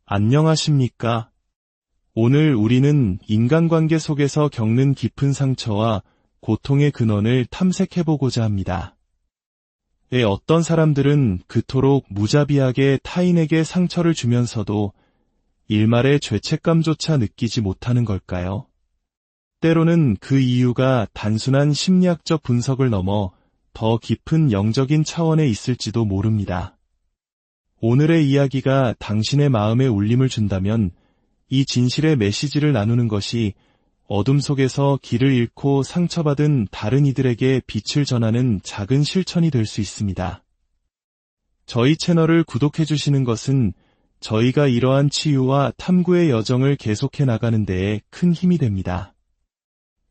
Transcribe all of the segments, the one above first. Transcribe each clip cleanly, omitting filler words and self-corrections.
안녕하십니까? 오늘 우리는 인간관계 속에서 겪는 깊은 상처와 고통의 근원을 탐색해보고자 합니다. 왜 어떤 사람들은 그토록 무자비하게 타인에게 상처를 주면서도 일말의 죄책감조차 느끼지 못하는 걸까요? 때로는 그 이유가 단순한 심리학적 분석을 넘어 더 깊은 영적인 차원에 있을지도 모릅니다. 오늘의 이야기가 당신의 마음에 울림을 준다면 이 진실의 메시지를 나누는 것이 어둠 속에서 길을 잃고 상처받은 다른 이들에게 빛을 전하는 작은 실천이 될 수 있습니다. 저희 채널을 구독해 주시는 것은 저희가 이러한 치유와 탐구의 여정을 계속해 나가는 데에 큰 힘이 됩니다.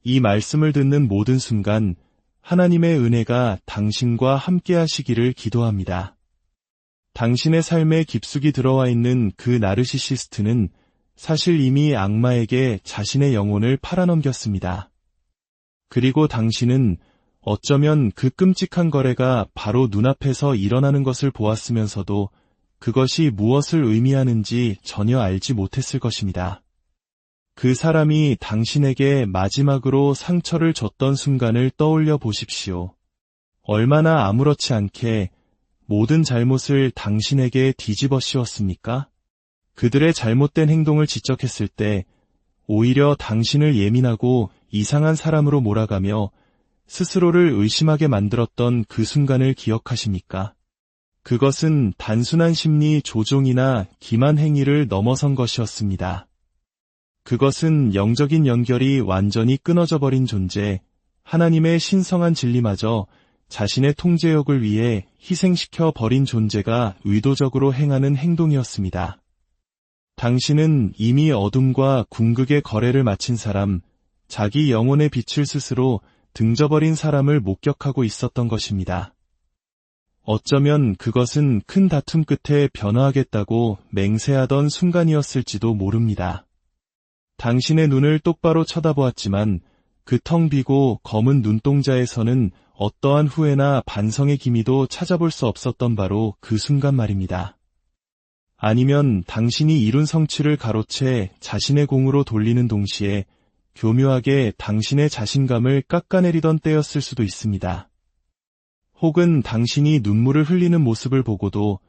이 말씀을 듣는 모든 순간 하나님의 은혜가 당신과 함께 하시기를 기도합니다. 당신의 삶에 깊숙이 들어와 있는 그 나르시시스트는 사실 이미 악마에게 자신의 영혼을 팔아넘겼습니다. 그리고 당신은 어쩌면 그 끔찍한 거래가 바로 눈앞에서 일어나는 것을 보았으면서도 그것이 무엇을 의미하는지 전혀 알지 못했을 것입니다. 그 사람이 당신에게 마지막으로 상처를 줬던 순간을 떠올려 보십시오. 얼마나 아무렇지 않게 모든 잘못을 당신에게 뒤집어 씌웠습니까? 그들의 잘못된 행동을 지적했을 때 오히려 당신을 예민하고 이상한 사람으로 몰아가며 스스로를 의심하게 만들었던 그 순간을 기억하십니까? 그것은 단순한 심리 조종이나 기만 행위를 넘어선 것이었습니다. 그것은 영적인 연결이 완전히 끊어져 버린 존재, 하나님의 신성한 진리마저 자신의 통제욕을 위해 희생시켜 버린 존재가 의도적으로 행하는 행동이었습니다. 당신은 이미 어둠과 궁극의 거래를 마친 사람, 자기 영혼의 빛을 스스로 등져버린 사람을 목격하고 있었던 것입니다. 어쩌면 그것은 큰 다툼 끝에 변화하겠다고 맹세하던 순간이었을지도 모릅니다. 당신의 눈을 똑바로 쳐다보았지만 그 텅 비고 검은 눈동자에서는 어떠한 후회나 반성의 기미도 찾아볼 수 없었던 바로 그 순간 말입니다. 아니면 당신이 이룬 성취를 가로채 자신의 공으로 돌리는 동시에 교묘하게 당신의 자신감을 깎아내리던 때였을 수도 있습니다. 혹은 당신이 눈물을 흘리는 모습을 보고도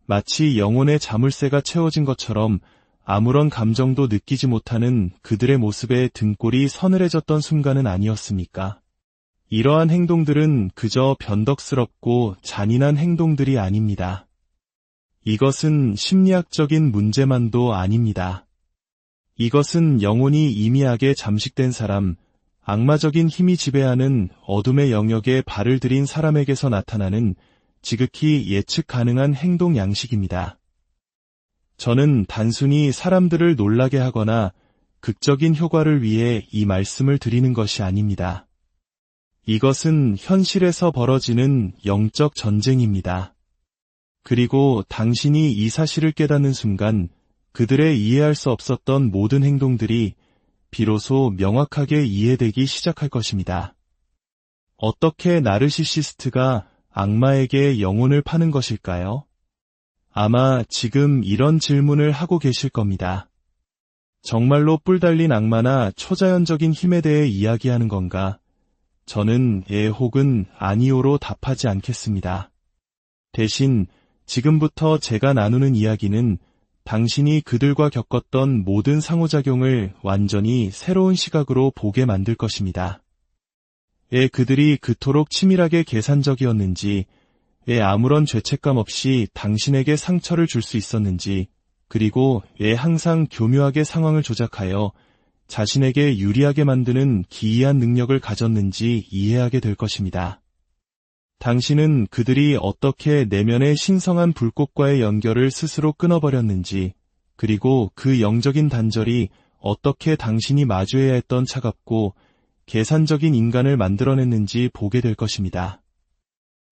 마치 영혼의 자물쇠가 채워진 것처럼 아무런 감정도 느끼지 못하는 그들의 모습에 등골이 서늘해졌던 순간은 아니었습니까? 이러한 행동들은 그저 변덕스럽고 잔인한 행동들이 아닙니다. 이것은 심리학적인 문제만도 아닙니다. 이것은 영혼이 이미하게 잠식된 사람, 악마적인 힘이 지배하는 어둠의 영역에 발을 들인 사람에게서 나타나는 지극히 예측 가능한 행동 양식입니다. 저는 단순히 사람들을 놀라게 하거나 극적인 효과를 위해 이 말씀을 드리는 것이 아닙니다. 이것은 현실에서 벌어지는 영적 전쟁입니다. 그리고 당신이 이 사실을 깨닫는 순간 그들의 이해할 수 없었던 모든 행동들이 비로소 명확하게 이해되기 시작할 것입니다. 어떻게 나르시시스트가 악마에게 영혼을 파는 것일까요? 아마 지금 이런 질문을 하고 계실 겁니다. 정말로 뿔 달린 악마나 초자연적인 힘에 대해 이야기하는 건가? 저는 예 혹은 아니오로 답하지 않겠습니다. 대신 지금부터 제가 나누는 이야기는 당신이 그들과 겪었던 모든 상호작용을 완전히 새로운 시각으로 보게 만들 것입니다. 왜 그들이 그토록 치밀하게 계산적이었는지, 왜 아무런 죄책감 없이 당신에게 상처를 줄 수 있었는지, 그리고 왜 항상 교묘하게 상황을 조작하여 자신에게 유리하게 만드는 기이한 능력을 가졌는지 이해하게 될 것입니다. 당신은 그들이 어떻게 내면의 신성한 불꽃과의 연결을 스스로 끊어버렸는지, 그리고 그 영적인 단절이 어떻게 당신이 마주해야 했던 차갑고 계산적인 인간을 만들어냈는지 보게 될 것입니다.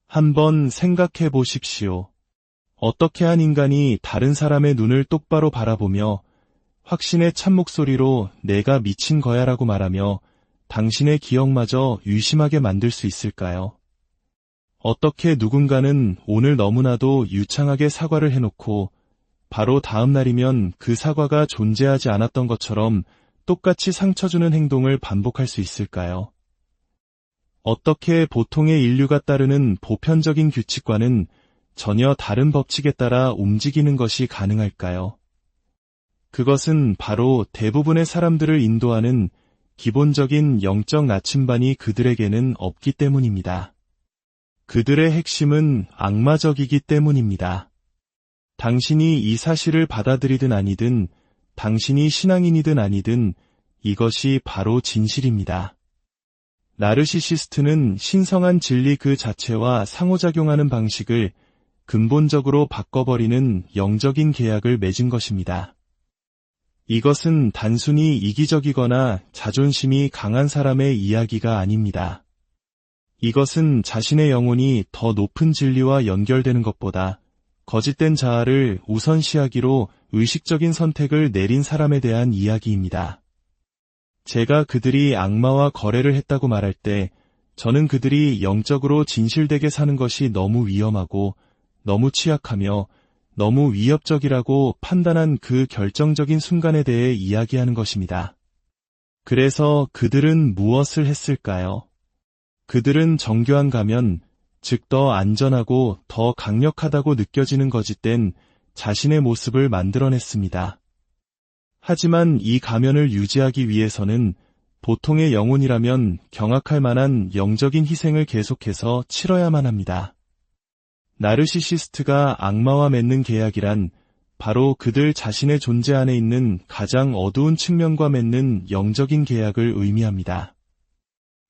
한번 생각해 보십시오. 어떻게 한 인간이 다른 사람의 눈을 똑바로 바라보며 확신의 참 목소리로 내가 미친 거야 라고 말하며 당신의 기억마저 유심하게 만들 수 있을까요? 어떻게 누군가는 오늘 너무나도 유창하게 사과를 해놓고 바로 다음 날이면 그 사과가 존재하지 않았던 것처럼 똑같이 상처 주는 행동을 반복할 수 있을까요? 어떻게 보통의 인류가 따르는 보편적인 규칙과는 전혀 다른 법칙에 따라 움직이는 것이 가능할까요? 그것은 바로 대부분의 사람들을 인도하는 기본적인 영적 나침반이 그들에게는 없기 때문입니다. 그들의 핵심은 악마적이기 때문입니다. 당신이 이 사실을 받아들이든 아니든, 당신이 신앙인이든 아니든 이것이 바로 진실입니다. 나르시시스트는 신성한 진리 그 자체와 상호작용하는 방식을 근본적으로 바꿔버리는 영적인 계약을 맺은 것입니다. 이것은 단순히 이기적이거나 자존심이 강한 사람의 이야기가 아닙니다. 이것은 자신의 영혼이 더 높은 진리와 연결되는 것보다 거짓된 자아를 우선시하기로 의식적인 선택을 내린 사람에 대한 이야기입니다. 제가 그들이 악마와 거래를 했다고 말할 때 저는 그들이 영적으로 진실되게 사는 것이 너무 위험하고 너무 취약하며 너무 위협적이라고 판단한 그 결정적인 순간에 대해 이야기하는 것입니다. 그래서 그들은 무엇을 했을까요? 그들은 정교한 가면, 즉 더 안전하고 더 강력하다고 느껴지는 거짓된 자신의 모습을 만들어냈습니다. 하지만 이 가면을 유지하기 위해서는 보통의 영혼이라면 경악할 만한 영적인 희생을 계속해서 치러야만 합니다. 나르시시스트가 악마와 맺는 계약이란 바로 그들 자신의 존재 안에 있는 가장 어두운 측면과 맺는 영적인 계약을 의미합니다.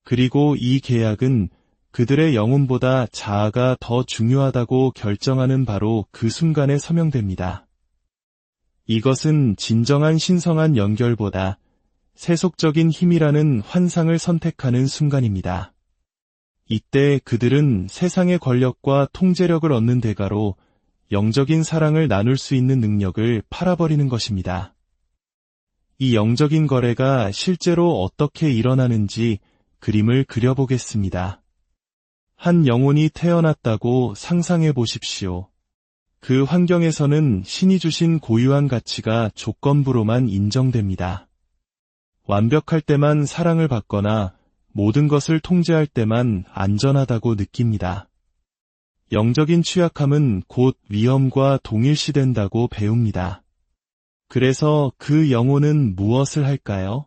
그리고 이 계약은 그들의 영혼보다 자아가 더 중요하다고 결정하는 바로 그 순간에 서명됩니다. 이것은 진정한 신성한 연결보다 세속적인 힘이라는 환상을 선택하는 순간입니다. 이때 그들은 세상의 권력과 통제력을 얻는 대가로 영적인 사랑을 나눌 수 있는 능력을 팔아버리는 것입니다. 이 영적인 거래가 실제로 어떻게 일어나는지 그림을 그려보겠습니다. 한 영혼이 태어났다고 상상해 보십시오. 그 환경에서는 신이 주신 고유한 가치가 조건부로만 인정됩니다. 완벽할 때만 사랑을 받거나 모든 것을 통제할 때만 안전하다고 느낍니다. 영적인 취약함은 곧 위험과 동일시된다고 배웁니다. 그래서 그 영혼은 무엇을 할까요?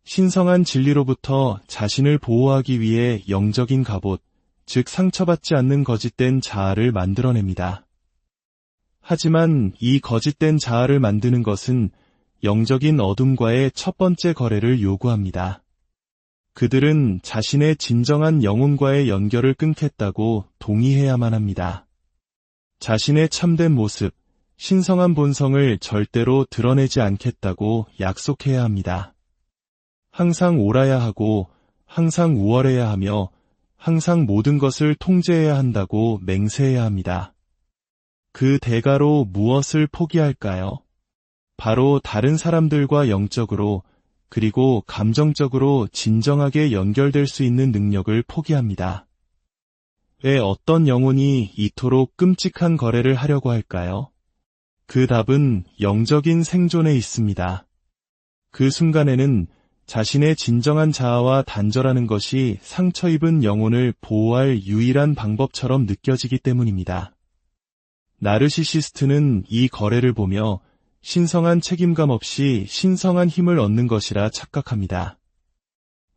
신성한 진리로부터 자신을 보호하기 위해 영적인 갑옷, 즉 상처받지 않는 거짓된 자아를 만들어냅니다. 하지만 이 거짓된 자아를 만드는 것은 영적인 어둠과의 첫 번째 거래를 요구합니다. 그들은 자신의 진정한 영혼과의 연결을 끊겠다고 동의해야만 합니다. 자신의 참된 모습, 신성한 본성을 절대로 드러내지 않겠다고 약속해야 합니다. 항상 옳아야 하고 항상 우월해야 하며 항상 모든 것을 통제해야 한다고 맹세해야 합니다. 그 대가로 무엇을 포기할까요? 바로 다른 사람들과 영적으로 그리고 감정적으로 진정하게 연결될 수 있는 능력을 포기합니다. 왜 어떤 영혼이 이토록 끔찍한 거래를 하려고 할까요? 그 답은 영적인 생존에 있습니다. 그 순간에는 자신의 진정한 자아와 단절하는 것이 상처 입은 영혼을 보호할 유일한 방법처럼 느껴지기 때문입니다. 나르시시스트는 이 거래를 보며 신성한 책임감 없이 신성한 힘을 얻는 것이라 착각합니다.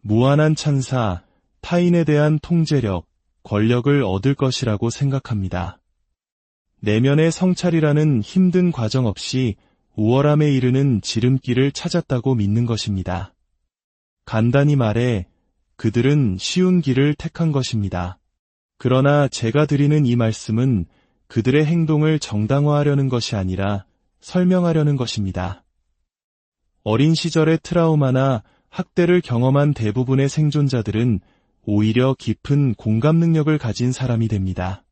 무한한 찬사, 타인에 대한 통제력, 권력을 얻을 것이라고 생각합니다. 내면의 성찰이라는 힘든 과정 없이 우월함에 이르는 지름길을 찾았다고 믿는 것입니다. 간단히 말해 그들은 쉬운 길을 택한 것입니다. 그러나 제가 드리는 이 말씀은 그들의 행동을 정당화하려는 것이 아니라 설명하려는 것입니다. 어린 시절의 트라우마나 학대를 경험한 대부분의 생존자들은 오히려 깊은 공감 능력을 가진 사람이 됩니다.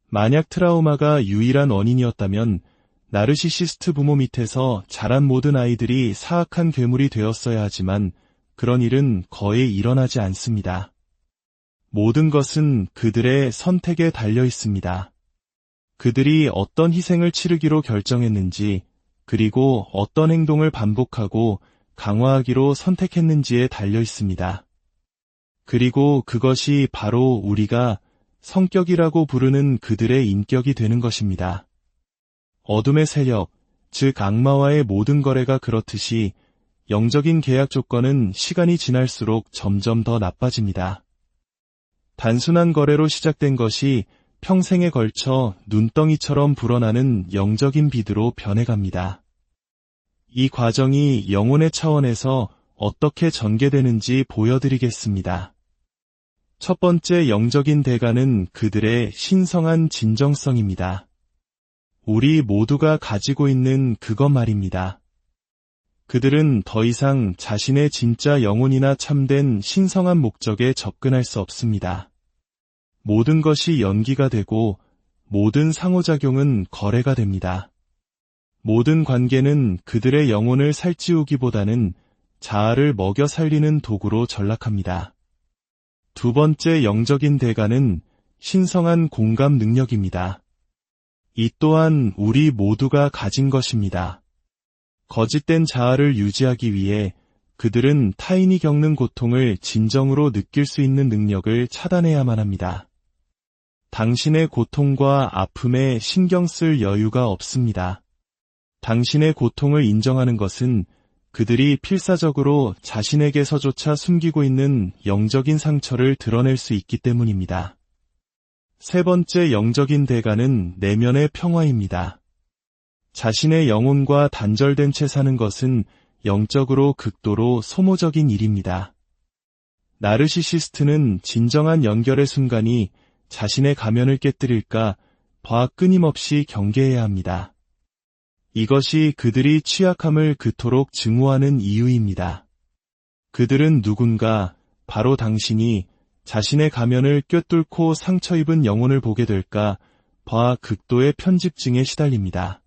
만약 트라우마가 유일한 원인이었다면 나르시시스트 부모 밑에서 자란 모든 아이들이 사악한 괴물이 되었어야 하지만 그런 일은 거의 일어나지 않습니다. 모든 것은 그들의 선택에 달려 있습니다. 그들이 어떤 희생을 치르기로 결정했는지, 그리고 어떤 행동을 반복하고 강화하기로 선택했는지에 달려 있습니다. 그리고 그것이 바로 우리가 성격이라고 부르는 그들의 인격이 되는 것입니다. 어둠의 세력, 즉 악마와의 모든 거래가 그렇듯이 영적인 계약 조건은 시간이 지날수록 점점 더 나빠집니다. 단순한 거래로 시작된 것이 평생에 걸쳐 눈덩이처럼 불어나는 영적인 비드로 변해갑니다. 이 과정이 영혼의 차원에서 어떻게 전개되는지 보여드리겠습니다. 첫 번째 영적인 대가는 그들의 신성한 진정성입니다. 우리 모두가 가지고 있는 그것 말입니다. 그들은 더 이상 자신의 진짜 영혼이나 참된 신성한 목적에 접근할 수 없습니다. 모든 것이 연기가 되고 모든 상호작용은 거래가 됩니다. 모든 관계는 그들의 영혼을 살찌우기보다는 자아를 먹여 살리는 도구로 전락합니다. 두 번째 영적인 대가는 신성한 공감 능력입니다. 이 또한 우리 모두가 가진 것입니다. 거짓된 자아를 유지하기 위해 그들은 타인이 겪는 고통을 진정으로 느낄 수 있는 능력을 차단해야만 합니다. 당신의 고통과 아픔에 신경 쓸 여유가 없습니다. 당신의 고통을 인정하는 것은 그들이 필사적으로 자신에게서조차 숨기고 있는 영적인 상처를 드러낼 수 있기 때문입니다. 세 번째 영적인 대가는 내면의 평화입니다. 자신의 영혼과 단절된 채 사는 것은 영적으로 극도로 소모적인 일입니다. 나르시시스트는 진정한 연결의 순간이 자신의 가면을 깨뜨릴까 봐 끊임없이 경계해야 합니다. 이것이 그들이 취약함을 그토록 증오하는 이유입니다. 그들은 누군가, 바로 당신이 자신의 가면을 꿰뚫고 상처 입은 영혼을 보게 될까 봐 극도의 편집증에 시달립니다.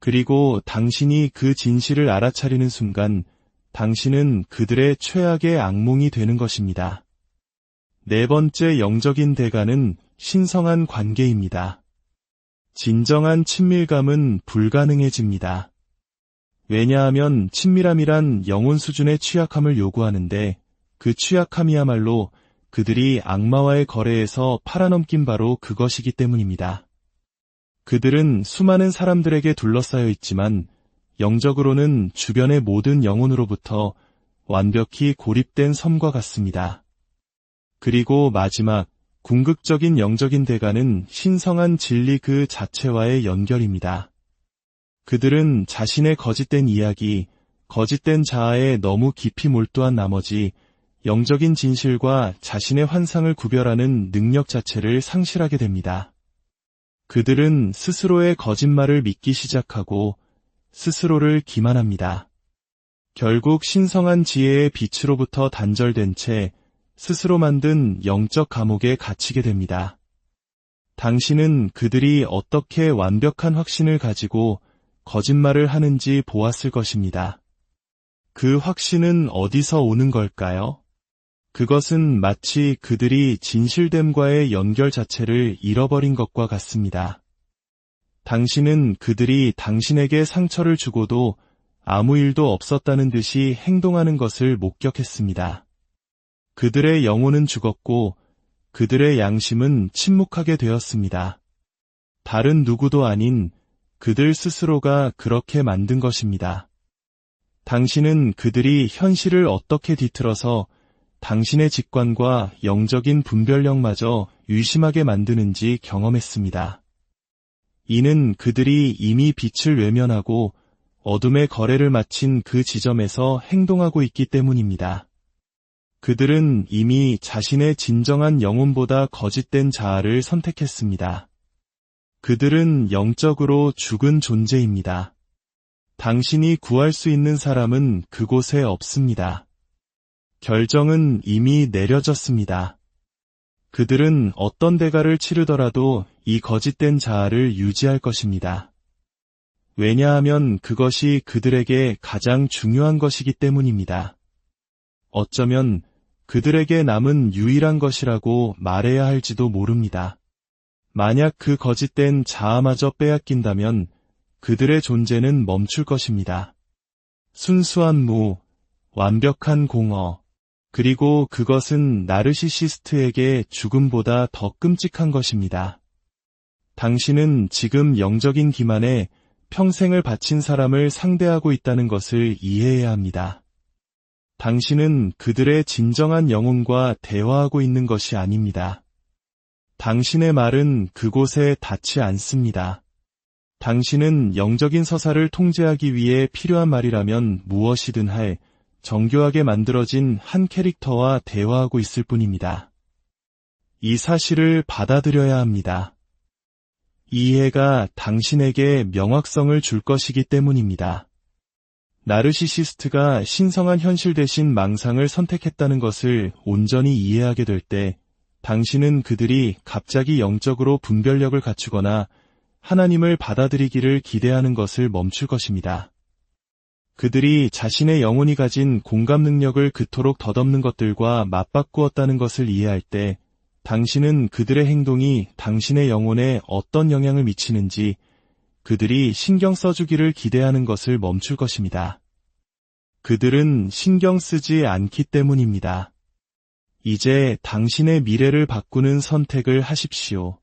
그리고 당신이 그 진실을 알아차리는 순간 당신은 그들의 최악의 악몽이 되는 것입니다. 네 번째 영적인 대가는 신성한 관계입니다. 진정한 친밀감은 불가능해집니다. 왜냐하면 친밀함이란 영혼 수준의 취약함을 요구하는데 그 취약함이야말로 그들이 악마와의 거래에서 팔아넘긴 바로 그것이기 때문입니다. 그들은 수많은 사람들에게 둘러싸여 있지만 영적으로는 주변의 모든 영혼으로부터 완벽히 고립된 섬과 같습니다. 그리고 마지막, 궁극적인 영적인 대가는 신성한 진리 그 자체와의 연결입니다. 그들은 자신의 거짓된 이야기, 거짓된 자아에 너무 깊이 몰두한 나머지 영적인 진실과 자신의 환상을 구별하는 능력 자체를 상실하게 됩니다. 그들은 스스로의 거짓말을 믿기 시작하고 스스로를 기만합니다. 결국 신성한 지혜의 빛으로부터 단절된 채 스스로 만든 영적 감옥에 갇히게 됩니다. 당신은 그들이 어떻게 완벽한 확신을 가지고 거짓말을 하는지 보았을 것입니다. 그 확신은 어디서 오는 걸까요? 그것은 마치 그들이 진실됨과의 연결 자체를 잃어버린 것과 같습니다. 당신은 그들이 당신에게 상처를 주고도 아무 일도 없었다는 듯이 행동하는 것을 목격했습니다. 그들의 영혼은 죽었고 그들의 양심은 침묵하게 되었습니다. 다른 누구도 아닌 그들 스스로가 그렇게 만든 것입니다. 당신은 그들이 현실을 어떻게 뒤틀어서 당신의 직관과 영적인 분별력마저 의심하게 만드는지 경험했습니다. 이는 그들이 이미 빛을 외면하고 어둠의 거래를 마친 그 지점에서 행동하고 있기 때문입니다. 그들은 이미 자신의 진정한 영혼보다 거짓된 자아를 선택했습니다. 그들은 영적으로 죽은 존재입니다. 당신이 구할 수 있는 사람은 그곳에 없습니다. 결정은 이미 내려졌습니다. 그들은 어떤 대가를 치르더라도 이 거짓된 자아를 유지할 것입니다. 왜냐하면 그것이 그들에게 가장 중요한 것이기 때문입니다. 어쩌면 그들에게 남은 유일한 것이라고 말해야 할지도 모릅니다. 만약 그 거짓된 자아마저 빼앗긴다면 그들의 존재는 멈출 것입니다. 순수한 무, 완벽한 공허, 그리고 그것은 나르시시스트에게 죽음보다 더 끔찍한 것입니다. 당신은 지금 영적인 기만에 평생을 바친 사람을 상대하고 있다는 것을 이해해야 합니다. 당신은 그들의 진정한 영혼과 대화하고 있는 것이 아닙니다. 당신의 말은 그곳에 닿지 않습니다. 당신은 영적인 서사를 통제하기 위해 필요한 말이라면 무엇이든 할 정교하게 만들어진 한 캐릭터와 대화하고 있을 뿐입니다. 이 사실을 받아들여야 합니다. 이해가 당신에게 명확성을 줄 것이기 때문입니다. 나르시시스트가 신성한 현실 대신 망상을 선택했다는 것을 온전히 이해하게 될 때 당신은 그들이 갑자기 영적으로 분별력을 갖추거나 하나님을 받아들이기를 기대하는 것을 멈출 것입니다. 그들이 자신의 영혼이 가진 공감 능력을 그토록 덧없는 것들과 맞바꾸었다는 것을 이해할 때 당신은 그들의 행동이 당신의 영혼에 어떤 영향을 미치는지 그들이 신경 써주기를 기대하는 것을 멈출 것입니다. 그들은 신경 쓰지 않기 때문입니다. 이제 당신의 미래를 바꾸는 선택을 하십시오.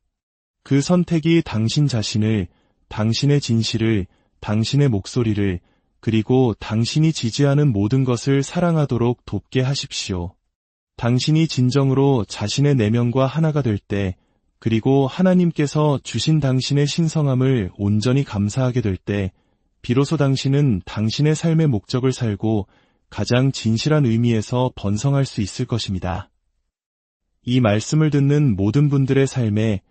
그 선택이 당신 자신을, 당신의 진실을, 당신의 목소리를, 그리고 당신이 지지하는 모든 것을 사랑하도록 돕게 하십시오. 당신이 진정으로 자신의 내면과 하나가 될 때, 그리고 하나님께서 주신 당신의 신성함을 온전히 감사하게 될 때, 비로소 당신은 당신의 삶의 목적을 살고 가장 진실한 의미에서 번성할 수 있을 것입니다. 이 말씀을 듣는 모든 분들의 삶에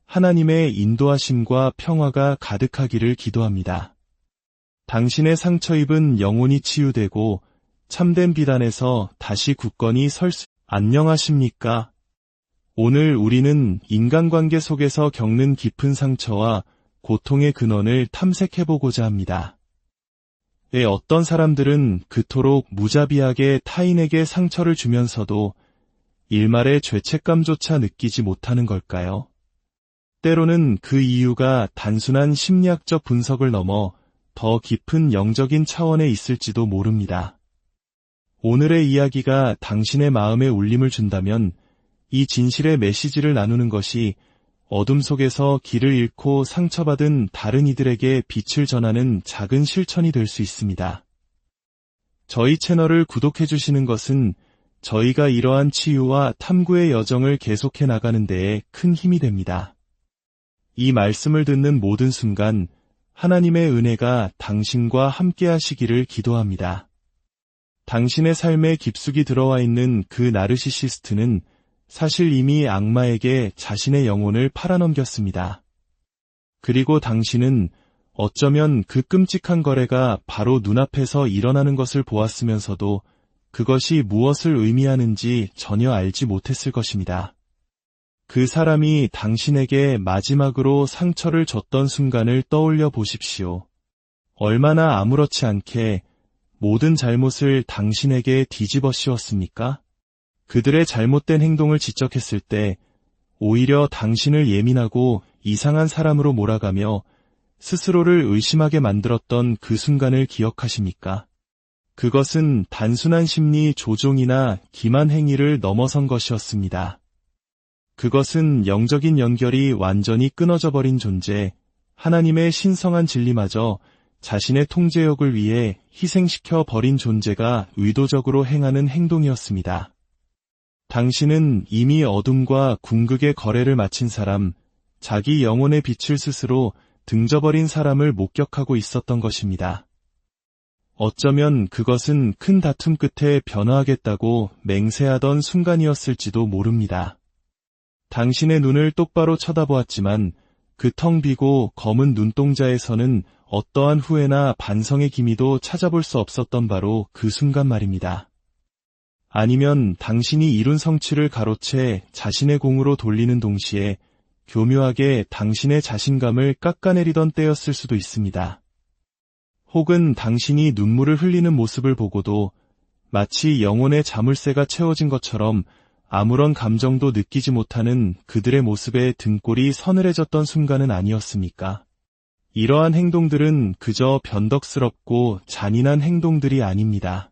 하나님의 인도하심과 평화가 가득하기를 기도합니다. 당신의 상처 입은 영혼이 치유되고 참된 비단에서 다시 굳건히 설 수 안녕하십니까? 오늘 우리는 인간관계 속에서 겪는 깊은 상처와 고통의 근원을 탐색해보고자 합니다. 왜 어떤 사람들은 그토록 무자비하게 타인에게 상처를 주면서도 일말의 죄책감조차 느끼지 못하는 걸까요? 때로는 그 이유가 단순한 심리학적 분석을 넘어 더 깊은 영적인 차원에 있을지도 모릅니다. 오늘의 이야기가 당신의 마음에 울림을 준다면 이 진실의 메시지를 나누는 것이 어둠 속에서 길을 잃고 상처받은 다른 이들에게 빛을 전하는 작은 실천이 될 수 있습니다. 저희 채널을 구독해 주시는 것은 저희가 이러한 치유와 탐구의 여정을 계속해 나가는 데에 큰 힘이 됩니다. 이 말씀을 듣는 모든 순간 하나님의 은혜가 당신과 함께 하시기를 기도합니다. 당신의 삶에 깊숙이 들어와 있는 그 나르시시스트는 사실 이미 악마에게 자신의 영혼을 팔아넘겼습니다. 그리고 당신은 어쩌면 그 끔찍한 거래가 바로 눈앞에서 일어나는 것을 보았으면서도 그것이 무엇을 의미하는지 전혀 알지 못했을 것입니다. 그 사람이 당신에게 마지막으로 상처를 줬던 순간을 떠올려 보십시오. 얼마나 아무렇지 않게 모든 잘못을 당신에게 뒤집어 씌웠습니까? 그들의 잘못된 행동을 지적했을 때 오히려 당신을 예민하고 이상한 사람으로 몰아가며 스스로를 의심하게 만들었던 그 순간을 기억하십니까? 그것은 단순한 심리 조종이나 기만 행위를 넘어선 것이었습니다. 그것은 영적인 연결이 완전히 끊어져 버린 존재, 하나님의 신성한 진리마저 자신의 통제욕을 위해 희생시켜 버린 존재가 의도적으로 행하는 행동이었습니다. 당신은 이미 어둠과 궁극의 거래를 마친 사람, 자기 영혼의 빛을 스스로 등져버린 사람을 목격하고 있었던 것입니다. 어쩌면 그것은 큰 다툼 끝에 변화하겠다고 맹세하던 순간이었을지도 모릅니다. 당신의 눈을 똑바로 쳐다보았지만 그 텅 비고 검은 눈동자에서는 어떠한 후회나 반성의 기미도 찾아볼 수 없었던 바로 그 순간 말입니다. 아니면 당신이 이룬 성취를 가로채 자신의 공으로 돌리는 동시에 교묘하게 당신의 자신감을 깎아내리던 때였을 수도 있습니다. 혹은 당신이 눈물을 흘리는 모습을 보고도 마치 영혼의 자물쇠가 채워진 것처럼 아무런 감정도 느끼지 못하는 그들의 모습에 등골이 서늘해졌던 순간은 아니었습니까? 이러한 행동들은 그저 변덕스럽고 잔인한 행동들이 아닙니다.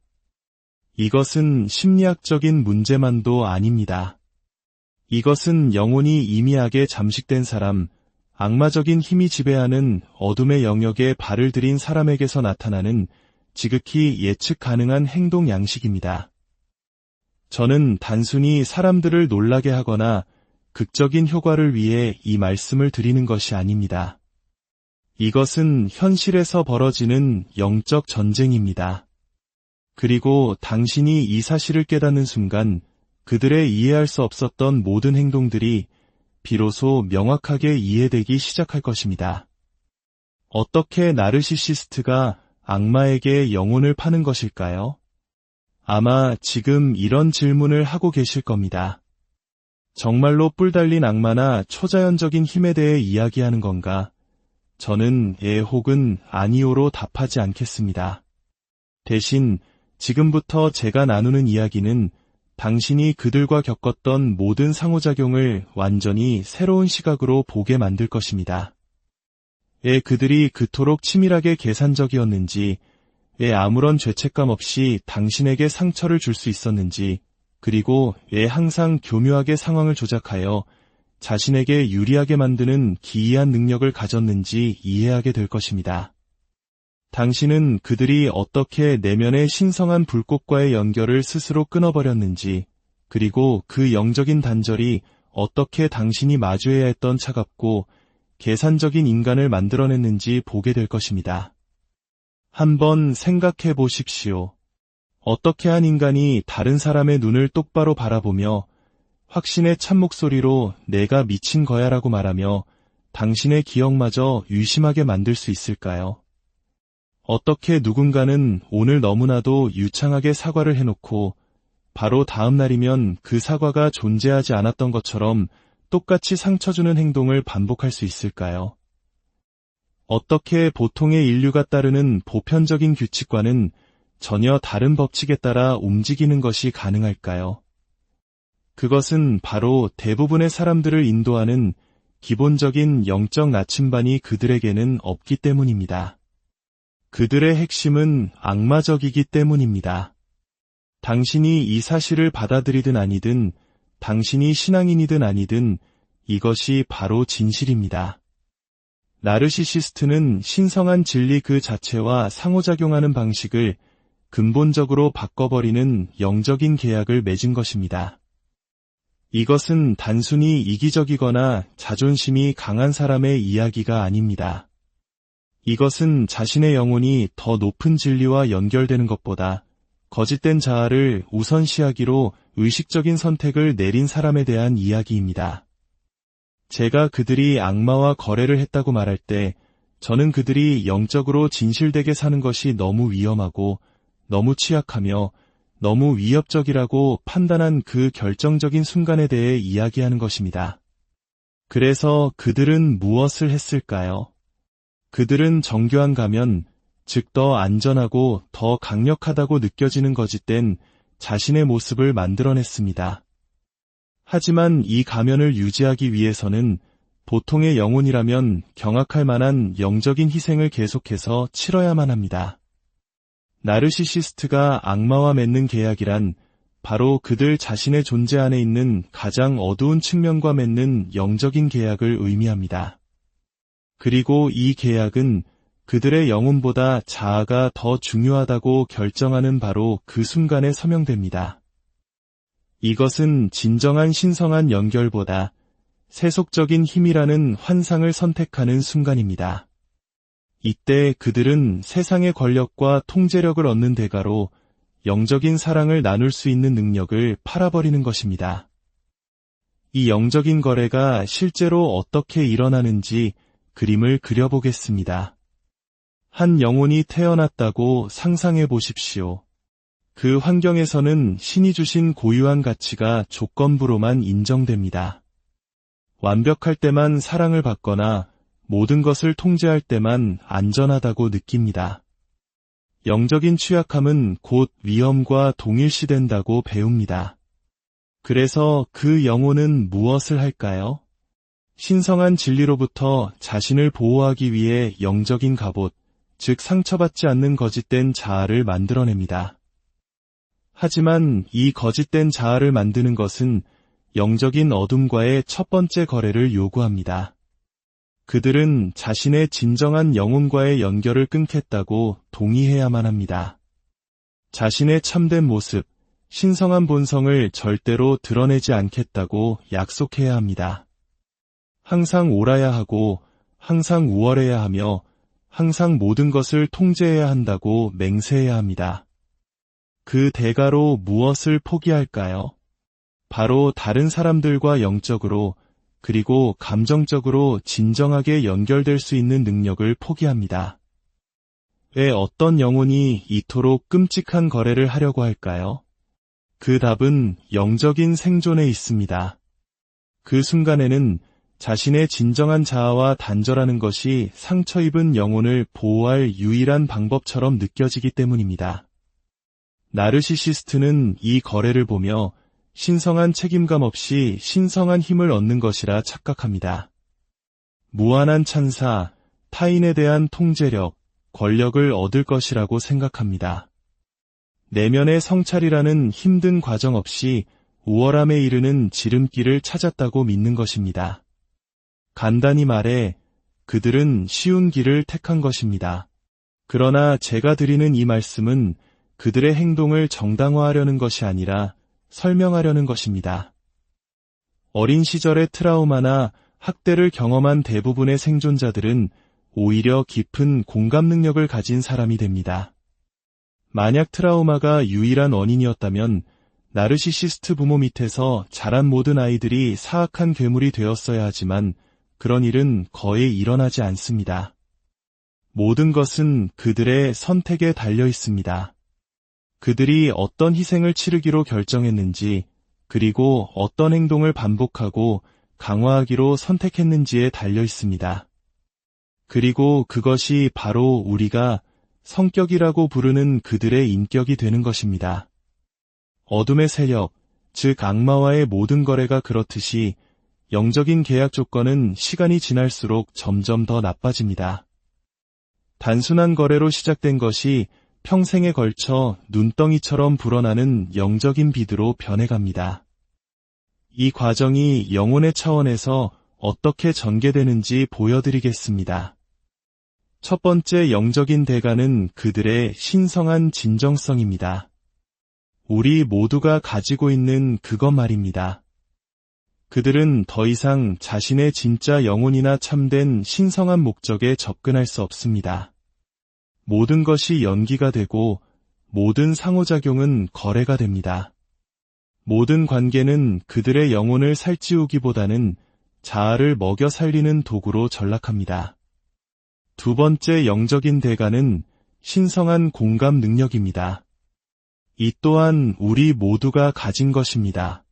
이것은 심리학적인 문제만도 아닙니다. 이것은 영혼이 미미하게 잠식된 사람, 악마적인 힘이 지배하는 어둠의 영역에 발을 들인 사람에게서 나타나는 지극히 예측 가능한 행동 양식입니다. 저는 단순히 사람들을 놀라게 하거나 극적인 효과를 위해 이 말씀을 드리는 것이 아닙니다. 이것은 현실에서 벌어지는 영적 전쟁입니다. 그리고 당신이 이 사실을 깨닫는 순간 그들의 이해할 수 없었던 모든 행동들이 비로소 명확하게 이해되기 시작할 것입니다. 어떻게 나르시시스트가 악마에게 영혼을 파는 것일까요? 아마 지금 이런 질문을 하고 계실 겁니다. 정말로 뿔 달린 악마나 초자연적인 힘에 대해 이야기하는 건가? 저는 예 혹은 아니오로 답하지 않겠습니다. 대신 지금부터 제가 나누는 이야기는 당신이 그들과 겪었던 모든 상호작용을 완전히 새로운 시각으로 보게 만들 것입니다. 왜 그들이 그토록 치밀하게 계산적이었는지, 왜 아무런 죄책감 없이 당신에게 상처를 줄 수 있었는지, 그리고 왜 항상 교묘하게 상황을 조작하여 자신에게 유리하게 만드는 기이한 능력을 가졌는지 이해하게 될 것입니다. 당신은 그들이 어떻게 내면의 신성한 불꽃과의 연결을 스스로 끊어버렸는지, 그리고 그 영적인 단절이 어떻게 당신이 마주해야 했던 차갑고 계산적인 인간을 만들어냈는지 보게 될 것입니다. 한번 생각해 보십시오. 어떻게 한 인간이 다른 사람의 눈을 똑바로 바라보며 확신의 참 목소리로 내가 미친 거야라고 말하며 당신의 기억마저 유심하게 만들 수 있을까요? 어떻게 누군가는 오늘 너무나도 유창하게 사과를 해놓고 바로 다음 날이면 그 사과가 존재하지 않았던 것처럼 똑같이 상처 주는 행동을 반복할 수 있을까요? 어떻게 보통의 인류가 따르는 보편적인 규칙과는 전혀 다른 법칙에 따라 움직이는 것이 가능할까요? 그것은 바로 대부분의 사람들을 인도하는 기본적인 영적 나침반이 그들에게는 없기 때문입니다. 그들의 핵심은 악마적이기 때문입니다. 당신이 이 사실을 받아들이든 아니든, 당신이 신앙인이든 아니든 이것이 바로 진실입니다. 나르시시스트는 신성한 진리 그 자체와 상호작용하는 방식을 근본적으로 바꿔버리는 영적인 계약을 맺은 것입니다. 이것은 단순히 이기적이거나 자존심이 강한 사람의 이야기가 아닙니다. 이것은 자신의 영혼이 더 높은 진리와 연결되는 것보다 거짓된 자아를 우선시하기로 의식적인 선택을 내린 사람에 대한 이야기입니다. 제가 그들이 악마와 거래를 했다고 말할 때 저는 그들이 영적으로 진실되게 사는 것이 너무 위험하고 너무 취약하며 너무 위협적이라고 판단한 그 결정적인 순간에 대해 이야기하는 것입니다. 그래서 그들은 무엇을 했을까요? 그들은 정교한 가면, 즉 더 안전하고 더 강력하다고 느껴지는 거짓된 자신의 모습을 만들어냈습니다. 하지만 이 가면을 유지하기 위해서는 보통의 영혼이라면 경악할 만한 영적인 희생을 계속해서 치러야만 합니다. 나르시시스트가 악마와 맺는 계약이란 바로 그들 자신의 존재 안에 있는 가장 어두운 측면과 맺는 영적인 계약을 의미합니다. 그리고 이 계약은 그들의 영혼보다 자아가 더 중요하다고 결정하는 바로 그 순간에 서명됩니다. 이것은 진정한 신성한 연결보다 세속적인 힘이라는 환상을 선택하는 순간입니다. 이때 그들은 세상의 권력과 통제력을 얻는 대가로 영적인 사랑을 나눌 수 있는 능력을 팔아버리는 것입니다. 이 영적인 거래가 실제로 어떻게 일어나는지 그림을 그려보겠습니다. 한 영혼이 태어났다고 상상해 보십시오. 그 환경에서는 신이 주신 고유한 가치가 조건부로만 인정됩니다. 완벽할 때만 사랑을 받거나 모든 것을 통제할 때만 안전하다고 느낍니다. 영적인 취약함은 곧 위험과 동일시된다고 배웁니다. 그래서 그 영혼은 무엇을 할까요? 신성한 진리로부터 자신을 보호하기 위해 영적인 갑옷, 즉 상처받지 않는 거짓된 자아를 만들어냅니다. 하지만 이 거짓된 자아를 만드는 것은 영적인 어둠과의 첫 번째 거래를 요구합니다. 그들은 자신의 진정한 영혼과의 연결을 끊겠다고 동의해야만 합니다. 자신의 참된 모습, 신성한 본성을 절대로 드러내지 않겠다고 약속해야 합니다. 항상 옳아야 하고, 항상 우월해야 하며, 항상 모든 것을 통제해야 한다고 맹세해야 합니다. 그 대가로 무엇을 포기할까요? 바로 다른 사람들과 영적으로, 그리고 감정적으로 진정하게 연결될 수 있는 능력을 포기합니다. 왜 어떤 영혼이 이토록 끔찍한 거래를 하려고 할까요? 그 답은 영적인 생존에 있습니다. 그 순간에는 자신의 진정한 자아와 단절하는 것이 상처 입은 영혼을 보호할 유일한 방법처럼 느껴지기 때문입니다. 나르시시스트는 이 거래를 보며 신성한 책임감 없이 신성한 힘을 얻는 것이라 착각합니다. 무한한 찬사, 타인에 대한 통제력, 권력을 얻을 것이라고 생각합니다. 내면의 성찰이라는 힘든 과정 없이 우월함에 이르는 지름길을 찾았다고 믿는 것입니다. 간단히 말해 그들은 쉬운 길을 택한 것입니다. 그러나 제가 드리는 이 말씀은 그들의 행동을 정당화하려는 것이 아니라 설명하려는 것입니다. 어린 시절의 트라우마나 학대를 경험한 대부분의 생존자들은 오히려 깊은 공감 능력을 가진 사람이 됩니다. 만약 트라우마가 유일한 원인이었다면 나르시시스트 부모 밑에서 자란 모든 아이들이 사악한 괴물이 되었어야 하지만 그런 일은 거의 일어나지 않습니다. 모든 것은 그들의 선택에 달려 있습니다. 그들이 어떤 희생을 치르기로 결정했는지, 그리고 어떤 행동을 반복하고 강화하기로 선택했는지에 달려 있습니다. 그리고 그것이 바로 우리가 성격이라고 부르는 그들의 인격이 되는 것입니다. 어둠의 세력, 즉 악마와의 모든 거래가 그렇듯이 영적인 계약 조건은 시간이 지날수록 점점 더 나빠집니다. 단순한 거래로 시작된 것이 평생에 걸쳐 눈덩이처럼 불어나는 영적인 비드로 변해갑니다. 이 과정이 영혼의 차원에서 어떻게 전개되는지 보여드리겠습니다. 첫 번째 영적인 대가는 그들의 신성한 진정성입니다. 우리 모두가 가지고 있는 그것 말입니다. 그들은 더 이상 자신의 진짜 영혼이나 참된 신성한 목적에 접근할 수 없습니다. 모든 것이 연기가 되고 모든 상호작용은 거래가 됩니다. 모든 관계는 그들의 영혼을 살찌우기보다는 자아를 먹여 살리는 도구로 전락합니다. 두 번째 영적인 대가는 신성한 공감 능력입니다. 이 또한 우리 모두가 가진 것입니다.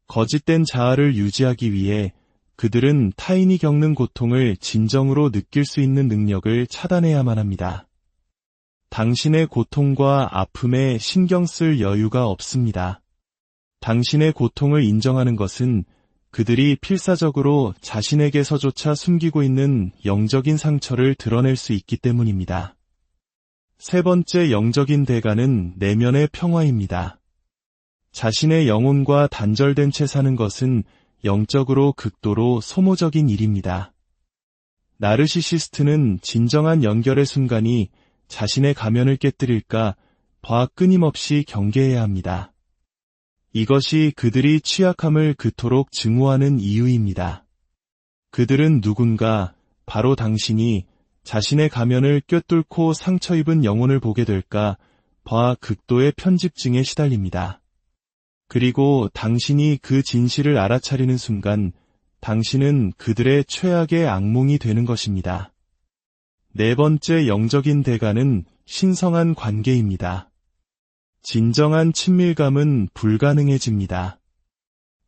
거짓된 자아를 유지하기 위해 그들은 타인이 겪는 고통을 진정으로 느낄 수 있는 능력을 차단해야만 합니다. 당신의 고통과 아픔에 신경 쓸 여유가 없습니다. 당신의 고통을 인정하는 것은 그들이 필사적으로 자신에게서조차 숨기고 있는 영적인 상처를 드러낼 수 있기 때문입니다. 세 번째 영적인 대가는 내면의 평화입니다. 자신의 영혼과 단절된 채 사는 것은 영적으로 극도로 소모적인 일입니다. 나르시시스트는 진정한 연결의 순간이 자신의 가면을 깨뜨릴까 봐 끊임없이 경계해야 합니다. 이것이 그들이 취약함을 그토록 증오하는 이유입니다. 그들은 누군가, 바로 당신이 자신의 가면을 꿰뚫고 상처 입은 영혼을 보게 될까 봐 극도의 편집증에 시달립니다. 그리고 당신이 그 진실을 알아차리는 순간 당신은 그들의 최악의 악몽이 되는 것입니다. 네 번째 영적인 대가는 신성한 관계입니다. 진정한 친밀감은 불가능해집니다.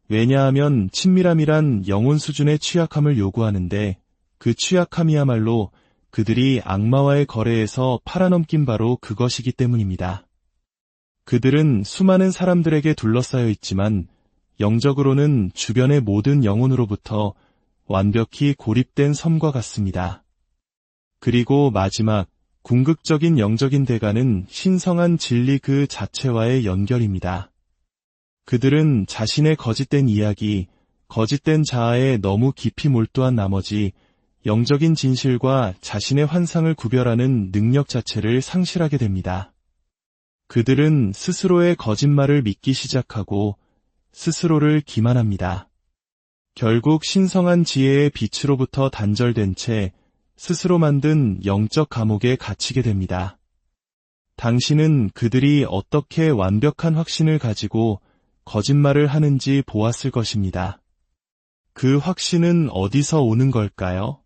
왜냐하면 친밀함이란 영혼 수준의 취약함을 요구하는데 그 취약함이야말로 그들이 악마와의 거래에서 팔아넘긴 바로 그것이기 때문입니다. 그들은 수많은 사람들에게 둘러싸여 있지만 영적으로는 주변의 모든 영혼으로부터 완벽히 고립된 섬과 같습니다. 그리고 마지막, 궁극적인 영적인 대가는 신성한 진리 그 자체와의 연결입니다. 그들은 자신의 거짓된 이야기, 거짓된 자아에 너무 깊이 몰두한 나머지 영적인 진실과 자신의 환상을 구별하는 능력 자체를 상실하게 됩니다. 그들은 스스로의 거짓말을 믿기 시작하고 스스로를 기만합니다. 결국 신성한 지혜의 빛으로부터 단절된 채 스스로 만든 영적 감옥에 갇히게 됩니다. 당신은 그들이 어떻게 완벽한 확신을 가지고 거짓말을 하는지 보았을 것입니다. 그 확신은 어디서 오는 걸까요?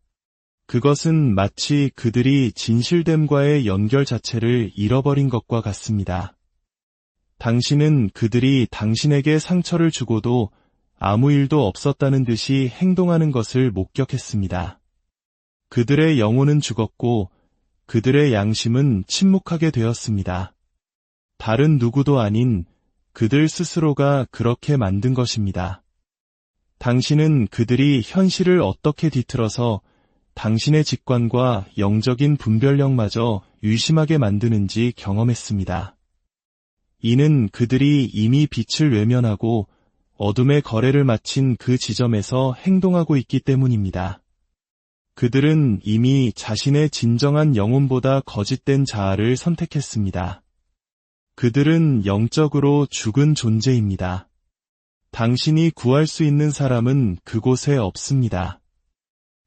그것은 마치 그들이 진실됨과의 연결 자체를 잃어버린 것과 같습니다. 당신은 그들이 당신에게 상처를 주고도 아무 일도 없었다는 듯이 행동하는 것을 목격했습니다. 그들의 영혼은 죽었고 그들의 양심은 침묵하게 되었습니다. 다른 누구도 아닌 그들 스스로가 그렇게 만든 것입니다. 당신은 그들이 현실을 어떻게 뒤틀어서 당신의 직관과 영적인 분별력마저 의심하게 만드는지 경험했습니다. 이는 그들이 이미 빛을 외면하고 어둠의 거래를 마친 그 지점에서 행동하고 있기 때문입니다. 그들은 이미 자신의 진정한 영혼보다 거짓된 자아를 선택했습니다. 그들은 영적으로 죽은 존재입니다. 당신이 구할 수 있는 사람은 그곳에 없습니다.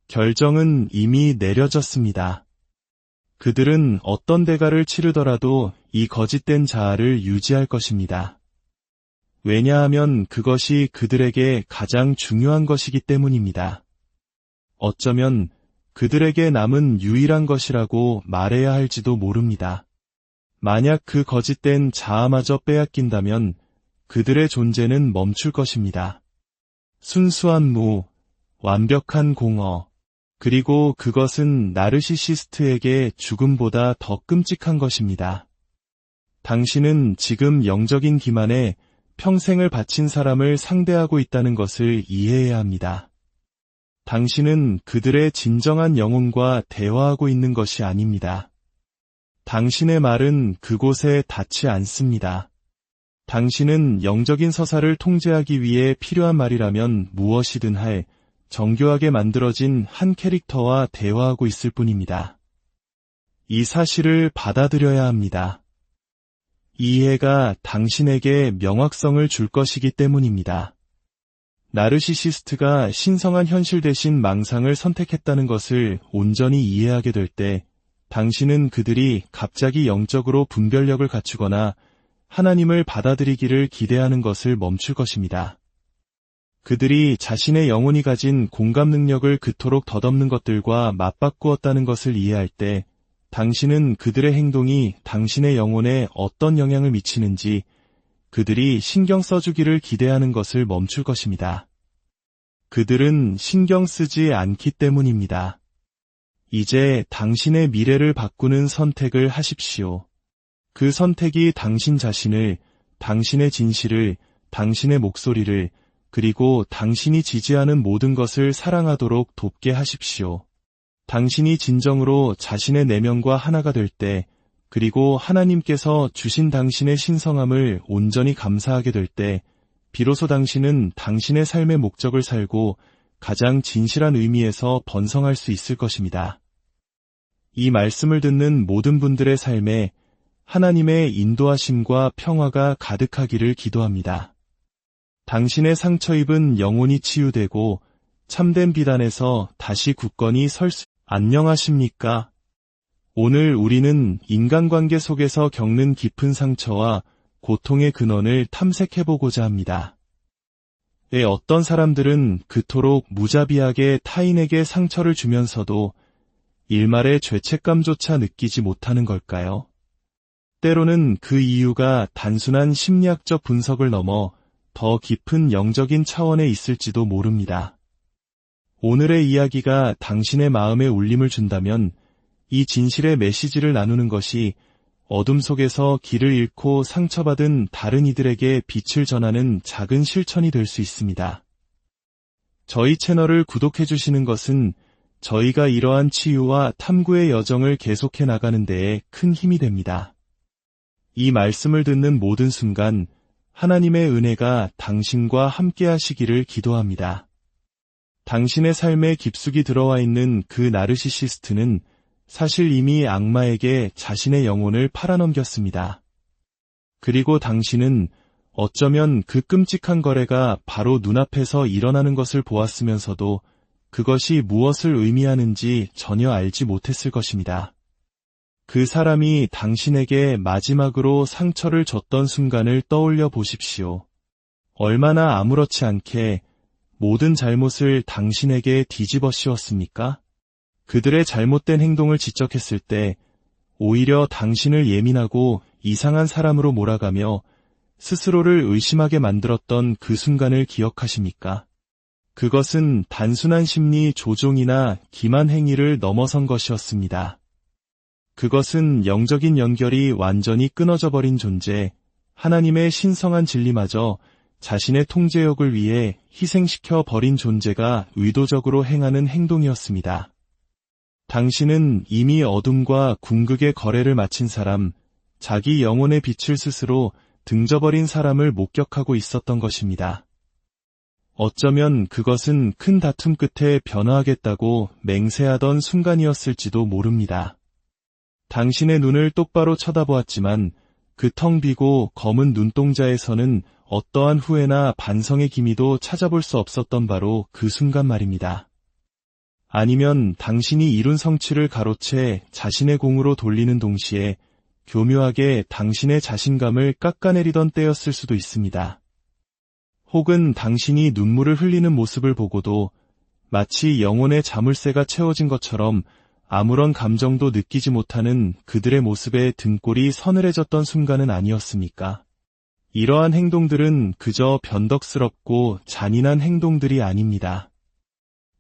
결정은 이미 내려졌습니다. 그들은 어떤 대가를 치르더라도 이 거짓된 자아를 유지할 것입니다. 왜냐하면 그것이 그들에게 가장 중요한 것이기 때문입니다. 어쩌면 그들에게 남은 유일한 것이라고 말해야 할지도 모릅니다. 만약 그 거짓된 자아마저 빼앗긴다면 그들의 존재는 멈출 것입니다. 순수한 무, 완벽한 공허, 그리고 그것은 나르시시스트에게 죽음보다 더 끔찍한 것입니다. 당신은 지금 영적인 기만에 평생을 바친 사람을 상대하고 있다는 것을 이해해야 합니다. 당신은 그들의 진정한 영혼과 대화하고 있는 것이 아닙니다. 당신의 말은 그곳에 닿지 않습니다. 당신은 영적인 서사를 통제하기 위해 필요한 말이라면 무엇이든 할 정교하게 만들어진 한 캐릭터와 대화하고 있을 뿐입니다. 이 사실을 받아들여야 합니다. 이해가 당신에게 명확성을 줄 것이기 때문입니다. 나르시시스트가 신성한 현실 대신 망상을 선택했다는 것을 온전히 이해하게 될 때 당신은 그들이 갑자기 영적으로 분별력을 갖추거나 하나님을 받아들이기를 기대하는 것을 멈출 것입니다. 그들이 자신의 영혼이 가진 공감 능력을 그토록 덧없는 것들과 맞바꾸었다는 것을 이해할 때 당신은 그들의 행동이 당신의 영혼에 어떤 영향을 미치는지 그들이 신경 써주기를 기대하는 것을 멈출 것입니다. 그들은 신경 쓰지 않기 때문입니다. 이제 당신의 미래를 바꾸는 선택을 하십시오. 그 선택이 당신 자신을, 당신의 진실을, 당신의 목소리를, 그리고 당신이 지지하는 모든 것을 사랑하도록 돕게 하십시오. 당신이 진정으로 자신의 내면과 하나가 될 때, 그리고 하나님께서 주신 당신의 신성함을 온전히 감사하게 될 때, 비로소 당신은 당신의 삶의 목적을 살고 가장 진실한 의미에서 번성할 수 있을 것입니다. 이 말씀을 듣는 모든 분들의 삶에 하나님의 인도하심과 평화가 가득하기를 기도합니다. 당신의 상처 입은 영혼이 치유되고 참된 비단에서 다시 굳건히 설 수 안녕하십니까? 오늘 우리는 인간관계 속에서 겪는 깊은 상처와 고통의 근원을 탐색해보고자 합니다. 왜 어떤 사람들은 그토록 무자비하게 타인에게 상처를 주면서도 일말의 죄책감조차 느끼지 못하는 걸까요? 때로는 그 이유가 단순한 심리학적 분석을 넘어 더 깊은 영적인 차원에 있을지도 모릅니다. 오늘의 이야기가 당신의 마음에 울림을 준다면 이 진실의 메시지를 나누는 것이 어둠 속에서 길을 잃고 상처받은 다른 이들에게 빛을 전하는 작은 실천이 될 수 있습니다. 저희 채널을 구독해 주시는 것은 저희가 이러한 치유와 탐구의 여정을 계속해 나가는 데에 큰 힘이 됩니다. 이 말씀을 듣는 모든 순간 하나님의 은혜가 당신과 함께 하시기를 기도합니다. 당신의 삶에 깊숙이 들어와 있는 그 나르시시스트는 사실 이미 악마에게 자신의 영혼을 팔아넘겼습니다. 그리고 당신은 어쩌면 그 끔찍한 거래가 바로 눈앞에서 일어나는 것을 보았으면서도 그것이 무엇을 의미하는지 전혀 알지 못했을 것입니다. 그 사람이 당신에게 마지막으로 상처를 줬던 순간을 떠올려 보십시오. 얼마나 아무렇지 않게 모든 잘못을 당신에게 뒤집어 씌웠습니까? 그들의 잘못된 행동을 지적했을 때 오히려 당신을 예민하고 이상한 사람으로 몰아가며 스스로를 의심하게 만들었던 그 순간을 기억하십니까? 그것은 단순한 심리 조종이나 기만 행위를 넘어선 것이었습니다. 그것은 영적인 연결이 완전히 끊어져 버린 존재, 하나님의 신성한 진리마저 자신의 통제욕을 위해 희생시켜 버린 존재가 의도적으로 행하는 행동이었습니다. 당신은 이미 어둠과 궁극의 거래를 마친 사람, 자기 영혼의 빛을 스스로 등져버린 사람을 목격하고 있었던 것입니다. 어쩌면 그것은 큰 다툼 끝에 변화하겠다고 맹세하던 순간이었을지도 모릅니다. 당신의 눈을 똑바로 쳐다보았지만 그 텅 비고 검은 눈동자에서는 어떠한 후회나 반성의 기미도 찾아볼 수 없었던 바로 그 순간 말입니다. 아니면 당신이 이룬 성취를 가로채 자신의 공으로 돌리는 동시에 교묘하게 당신의 자신감을 깎아내리던 때였을 수도 있습니다. 혹은 당신이 눈물을 흘리는 모습을 보고도 마치 영혼의 자물쇠가 채워진 것처럼 아무런 감정도 느끼지 못하는 그들의 모습에 등골이 서늘해졌던 순간은 아니었습니까? 이러한 행동들은 그저 변덕스럽고 잔인한 행동들이 아닙니다.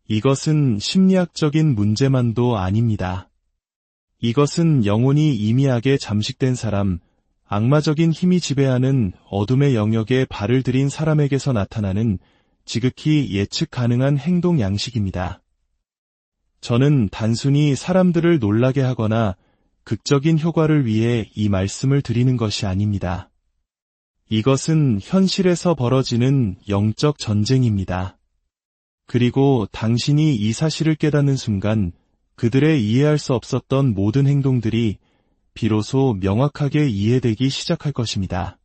이것은 심리학적인 문제만도 아닙니다. 이것은 영혼이 이미하게 잠식된 사람, 악마적인 힘이 지배하는 어둠의 영역에 발을 들인 사람에게서 나타나는 지극히 예측 가능한 행동 양식입니다. 저는 단순히 사람들을 놀라게 하거나 극적인 효과를 위해 이 말씀을 드리는 것이 아닙니다. 이것은 현실에서 벌어지는 영적 전쟁입니다. 그리고 당신이 이 사실을 깨닫는 순간 그들의 이해할 수 없었던 모든 행동들이 비로소 명확하게 이해되기 시작할 것입니다.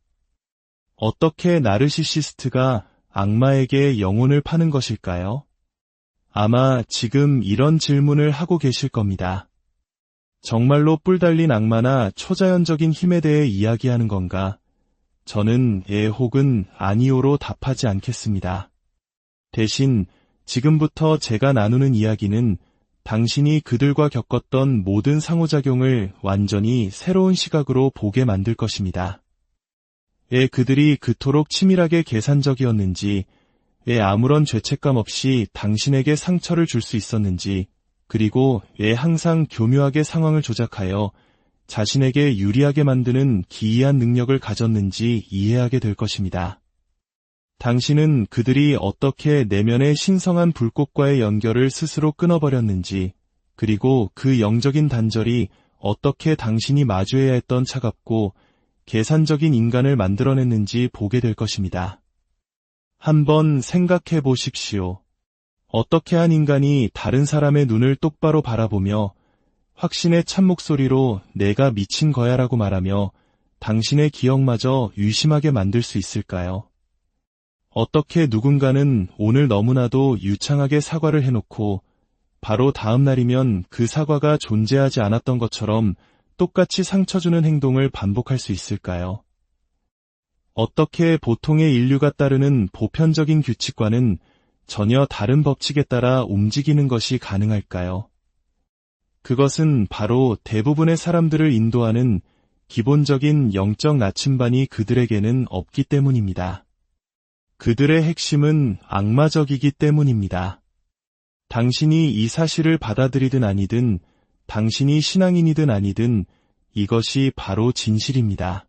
어떻게 나르시시스트가 악마에게 영혼을 파는 것일까요? 아마 지금 이런 질문을 하고 계실 겁니다. 정말로 뿔 달린 악마나 초자연적인 힘에 대해 이야기하는 건가? 저는 예 혹은 아니오로 답하지 않겠습니다. 대신 지금부터 제가 나누는 이야기는 당신이 그들과 겪었던 모든 상호작용을 완전히 새로운 시각으로 보게 만들 것입니다. 왜 그들이 그토록 치밀하게 계산적이었는지, 왜 아무런 죄책감 없이 당신에게 상처를 줄 수 있었는지, 그리고 왜 항상 교묘하게 상황을 조작하여 자신에게 유리하게 만드는 기이한 능력을 가졌는지 이해하게 될 것입니다. 당신은 그들이 어떻게 내면의 신성한 불꽃과의 연결을 스스로 끊어버렸는지, 그리고 그 영적인 단절이 어떻게 당신이 마주해야 했던 차갑고 계산적인 인간을 만들어냈는지 보게 될 것입니다. 한번 생각해 보십시오. 어떻게 한 인간이 다른 사람의 눈을 똑바로 바라보며 확신의 참 목소리로 내가 미친 거야라고 말하며 당신의 기억마저 유심하게 만들 수 있을까요? 어떻게 누군가는 오늘 너무나도 유창하게 사과를 해놓고 바로 다음 날이면 그 사과가 존재하지 않았던 것처럼 똑같이 상처 주는 행동을 반복할 수 있을까요? 어떻게 보통의 인류가 따르는 보편적인 규칙과는 전혀 다른 법칙에 따라 움직이는 것이 가능할까요? 그것은 바로 대부분의 사람들을 인도하는 기본적인 영적 나침반이 그들에게는 없기 때문입니다. 그들의 핵심은 악마적이기 때문입니다. 당신이 이 사실을 받아들이든 아니든, 당신이 신앙인이든 아니든, 이것이 바로 진실입니다.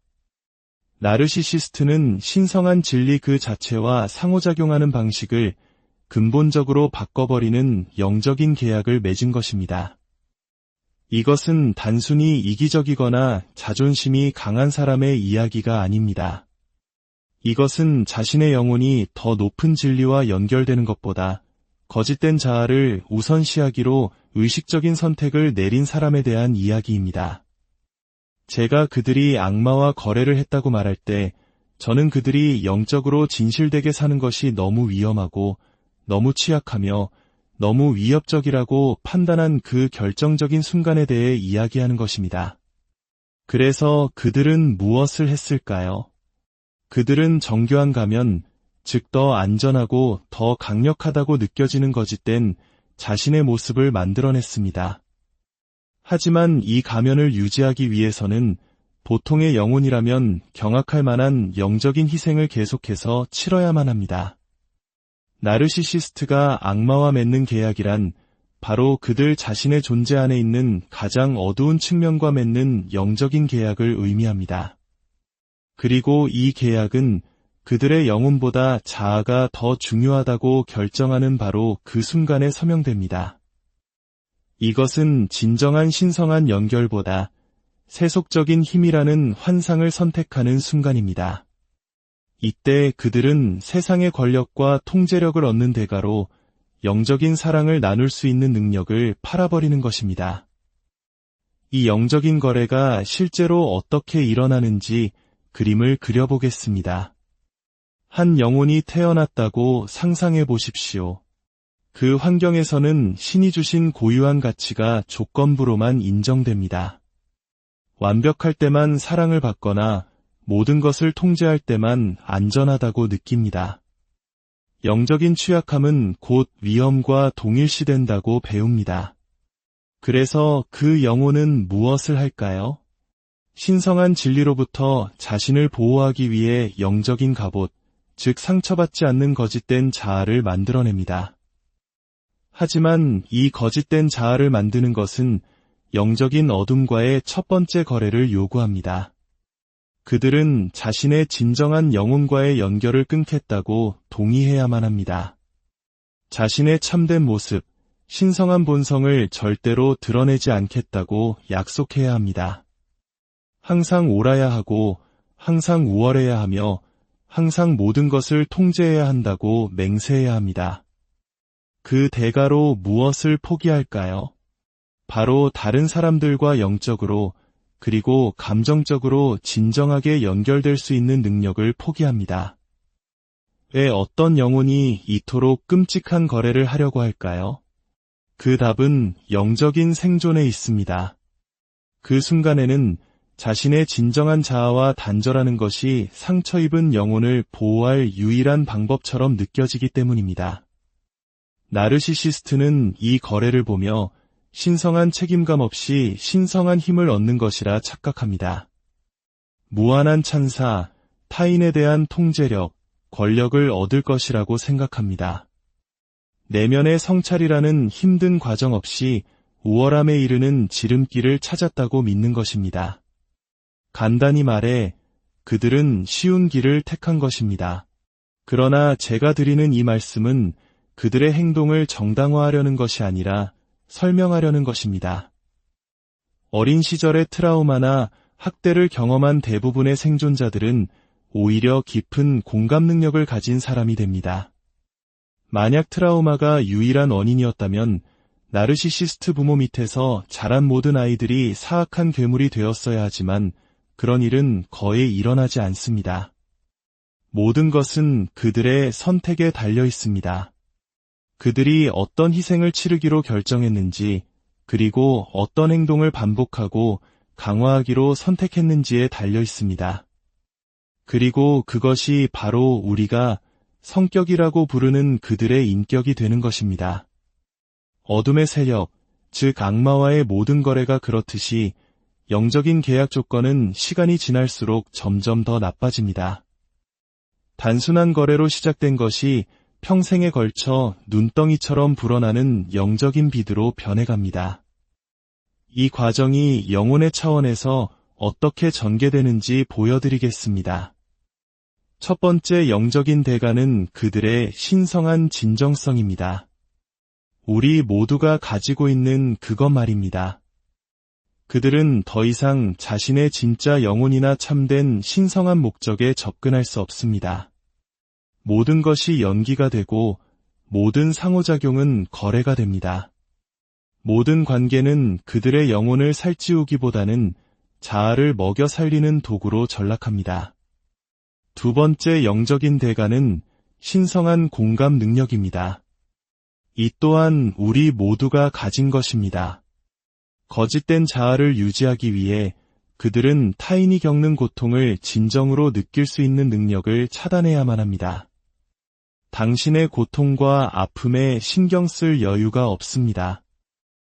나르시시스트는 신성한 진리 그 자체와 상호작용하는 방식을 근본적으로 바꿔버리는 영적인 계약을 맺은 것입니다. 이것은 단순히 이기적이거나 자존심이 강한 사람의 이야기가 아닙니다. 이것은 자신의 영혼이 더 높은 진리와 연결되는 것보다 거짓된 자아를 우선시하기로 의식적인 선택을 내린 사람에 대한 이야기입니다. 제가 그들이 악마와 거래를 했다고 말할 때 저는 그들이 영적으로 진실되게 사는 것이 너무 위험하고 너무 취약하며 너무 위협적이라고 판단한 그 결정적인 순간에 대해 이야기하는 것입니다. 그래서 그들은 무엇을 했을까요? 그들은 정교한 가면, 즉 더 안전하고 더 강력하다고 느껴지는 거짓된 자신의 모습을 만들어냈습니다. 하지만 이 가면을 유지하기 위해서는 보통의 영혼이라면 경악할 만한 영적인 희생을 계속해서 치러야만 합니다. 나르시시스트가 악마와 맺는 계약이란 바로 그들 자신의 존재 안에 있는 가장 어두운 측면과 맺는 영적인 계약을 의미합니다. 그리고 이 계약은 그들의 영혼보다 자아가 더 중요하다고 결정하는 바로 그 순간에 서명됩니다. 이것은 진정한 신성한 연결보다 세속적인 힘이라는 환상을 선택하는 순간입니다. 이때 그들은 세상의 권력과 통제력을 얻는 대가로 영적인 사랑을 나눌 수 있는 능력을 팔아버리는 것입니다. 이 영적인 거래가 실제로 어떻게 일어나는지 그림을 그려보겠습니다. 한 영혼이 태어났다고 상상해 보십시오. 그 환경에서는 신이 주신 고유한 가치가 조건부로만 인정됩니다. 완벽할 때만 사랑을 받거나 모든 것을 통제할 때만 안전하다고 느낍니다. 영적인 취약함은 곧 위험과 동일시된다고 배웁니다. 그래서 그 영혼은 무엇을 할까요? 신성한 진리로부터 자신을 보호하기 위해 영적인 갑옷, 즉 상처받지 않는 거짓된 자아를 만들어냅니다. 하지만 이 거짓된 자아를 만드는 것은 영적인 어둠과의 첫 번째 거래를 요구합니다. 그들은 자신의 진정한 영혼과의 연결을 끊겠다고 동의해야만 합니다. 자신의 참된 모습, 신성한 본성을 절대로 드러내지 않겠다고 약속해야 합니다. 항상 옳아야 하고 항상 우월해야 하며 항상 모든 것을 통제해야 한다고 맹세해야 합니다. 그 대가로 무엇을 포기할까요? 바로 다른 사람들과 영적으로 그리고 감정적으로 진정하게 연결될 수 있는 능력을 포기합니다. 왜 어떤 영혼이 이토록 끔찍한 거래를 하려고 할까요? 그 답은 영적인 생존에 있습니다. 그 순간에는 자신의 진정한 자아와 단절하는 것이 상처 입은 영혼을 보호할 유일한 방법처럼 느껴지기 때문입니다. 나르시시스트는 이 거래를 보며 신성한 책임감 없이 신성한 힘을 얻는 것이라 착각합니다. 무한한 찬사, 타인에 대한 통제력, 권력을 얻을 것이라고 생각합니다. 내면의 성찰이라는 힘든 과정 없이 우월함에 이르는 지름길을 찾았다고 믿는 것입니다. 간단히 말해 그들은 쉬운 길을 택한 것입니다. 그러나 제가 드리는 이 말씀은 그들의 행동을 정당화하려는 것이 아니라 설명하려는 것입니다. 어린 시절의 트라우마나 학대를 경험한 대부분의 생존자들은 오히려 깊은 공감 능력을 가진 사람이 됩니다. 만약 트라우마가 유일한 원인이었다면 나르시시스트 부모 밑에서 자란 모든 아이들이 사악한 괴물이 되었어야 하지만 그런 일은 거의 일어나지 않습니다. 모든 것은 그들의 선택에 달려 있습니다. 그들이 어떤 희생을 치르기로 결정했는지, 그리고 어떤 행동을 반복하고 강화하기로 선택했는지에 달려 있습니다. 그리고 그것이 바로 우리가 성격이라고 부르는 그들의 인격이 되는 것입니다. 어둠의 세력, 즉 악마와의 모든 거래가 그렇듯이 영적인 계약 조건은 시간이 지날수록 점점 더 나빠집니다. 단순한 거래로 시작된 것이 평생에 걸쳐 눈덩이처럼 불어나는 영적인 비드로 변해갑니다. 이 과정이 영혼의 차원에서 어떻게 전개되는지 보여드리겠습니다. 첫 번째 영적인 대가는 그들의 신성한 진정성입니다. 우리 모두가 가지고 있는 그것 말입니다. 그들은 더 이상 자신의 진짜 영혼이나 참된 신성한 목적에 접근할 수 없습니다. 모든 것이 연기가 되고 모든 상호작용은 거래가 됩니다. 모든 관계는 그들의 영혼을 살찌우기보다는 자아를 먹여 살리는 도구로 전락합니다. 두 번째 영적인 대가는 신성한 공감 능력입니다. 이 또한 우리 모두가 가진 것입니다. 거짓된 자아를 유지하기 위해 그들은 타인이 겪는 고통을 진정으로 느낄 수 있는 능력을 차단해야만 합니다. 당신의 고통과 아픔에 신경 쓸 여유가 없습니다.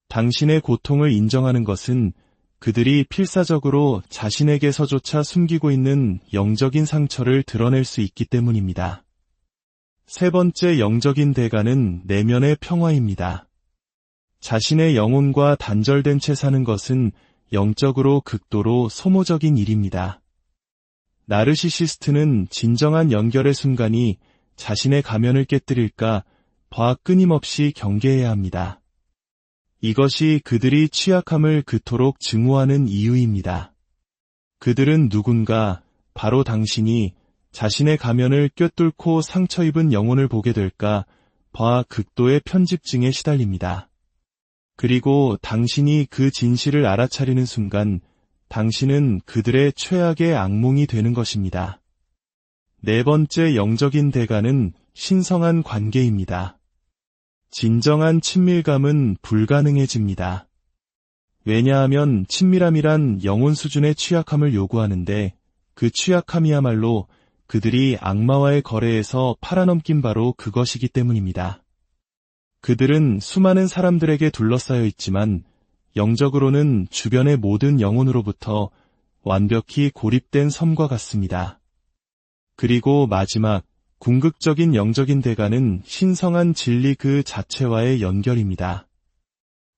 당신의 고통을 인정하는 것은 그들이 필사적으로 자신에게서조차 숨기고 있는 영적인 상처를 드러낼 수 있기 때문입니다. 세 번째 영적인 대가는 내면의 평화입니다. 자신의 영혼과 단절된 채 사는 것은 영적으로 극도로 소모적인 일입니다. 나르시시스트는 진정한 연결의 순간이 자신의 가면을 깨뜨릴까 봐 끊임없이 경계해야 합니다. 이것이 그들이 취약함을 그토록 증오하는 이유입니다. 그들은 누군가, 바로 당신이 자신의 가면을 꿰뚫고 상처 입은 영혼을 보게 될까 봐 극도의 편집증에 시달립니다. 그리고 당신이 그 진실을 알아차리는 순간 당신은 그들의 최악의 악몽이 되는 것입니다. 네 번째 영적인 대가는 신성한 관계입니다. 진정한 친밀감은 불가능해집니다. 왜냐하면 친밀함이란 영혼 수준의 취약함을 요구하는데 그 취약함이야말로 그들이 악마와의 거래에서 팔아넘긴 바로 그것이기 때문입니다. 그들은 수많은 사람들에게 둘러싸여 있지만 영적으로는 주변의 모든 영혼으로부터 완벽히 고립된 섬과 같습니다. 그리고 마지막, 궁극적인 영적인 대가는 신성한 진리 그 자체와의 연결입니다.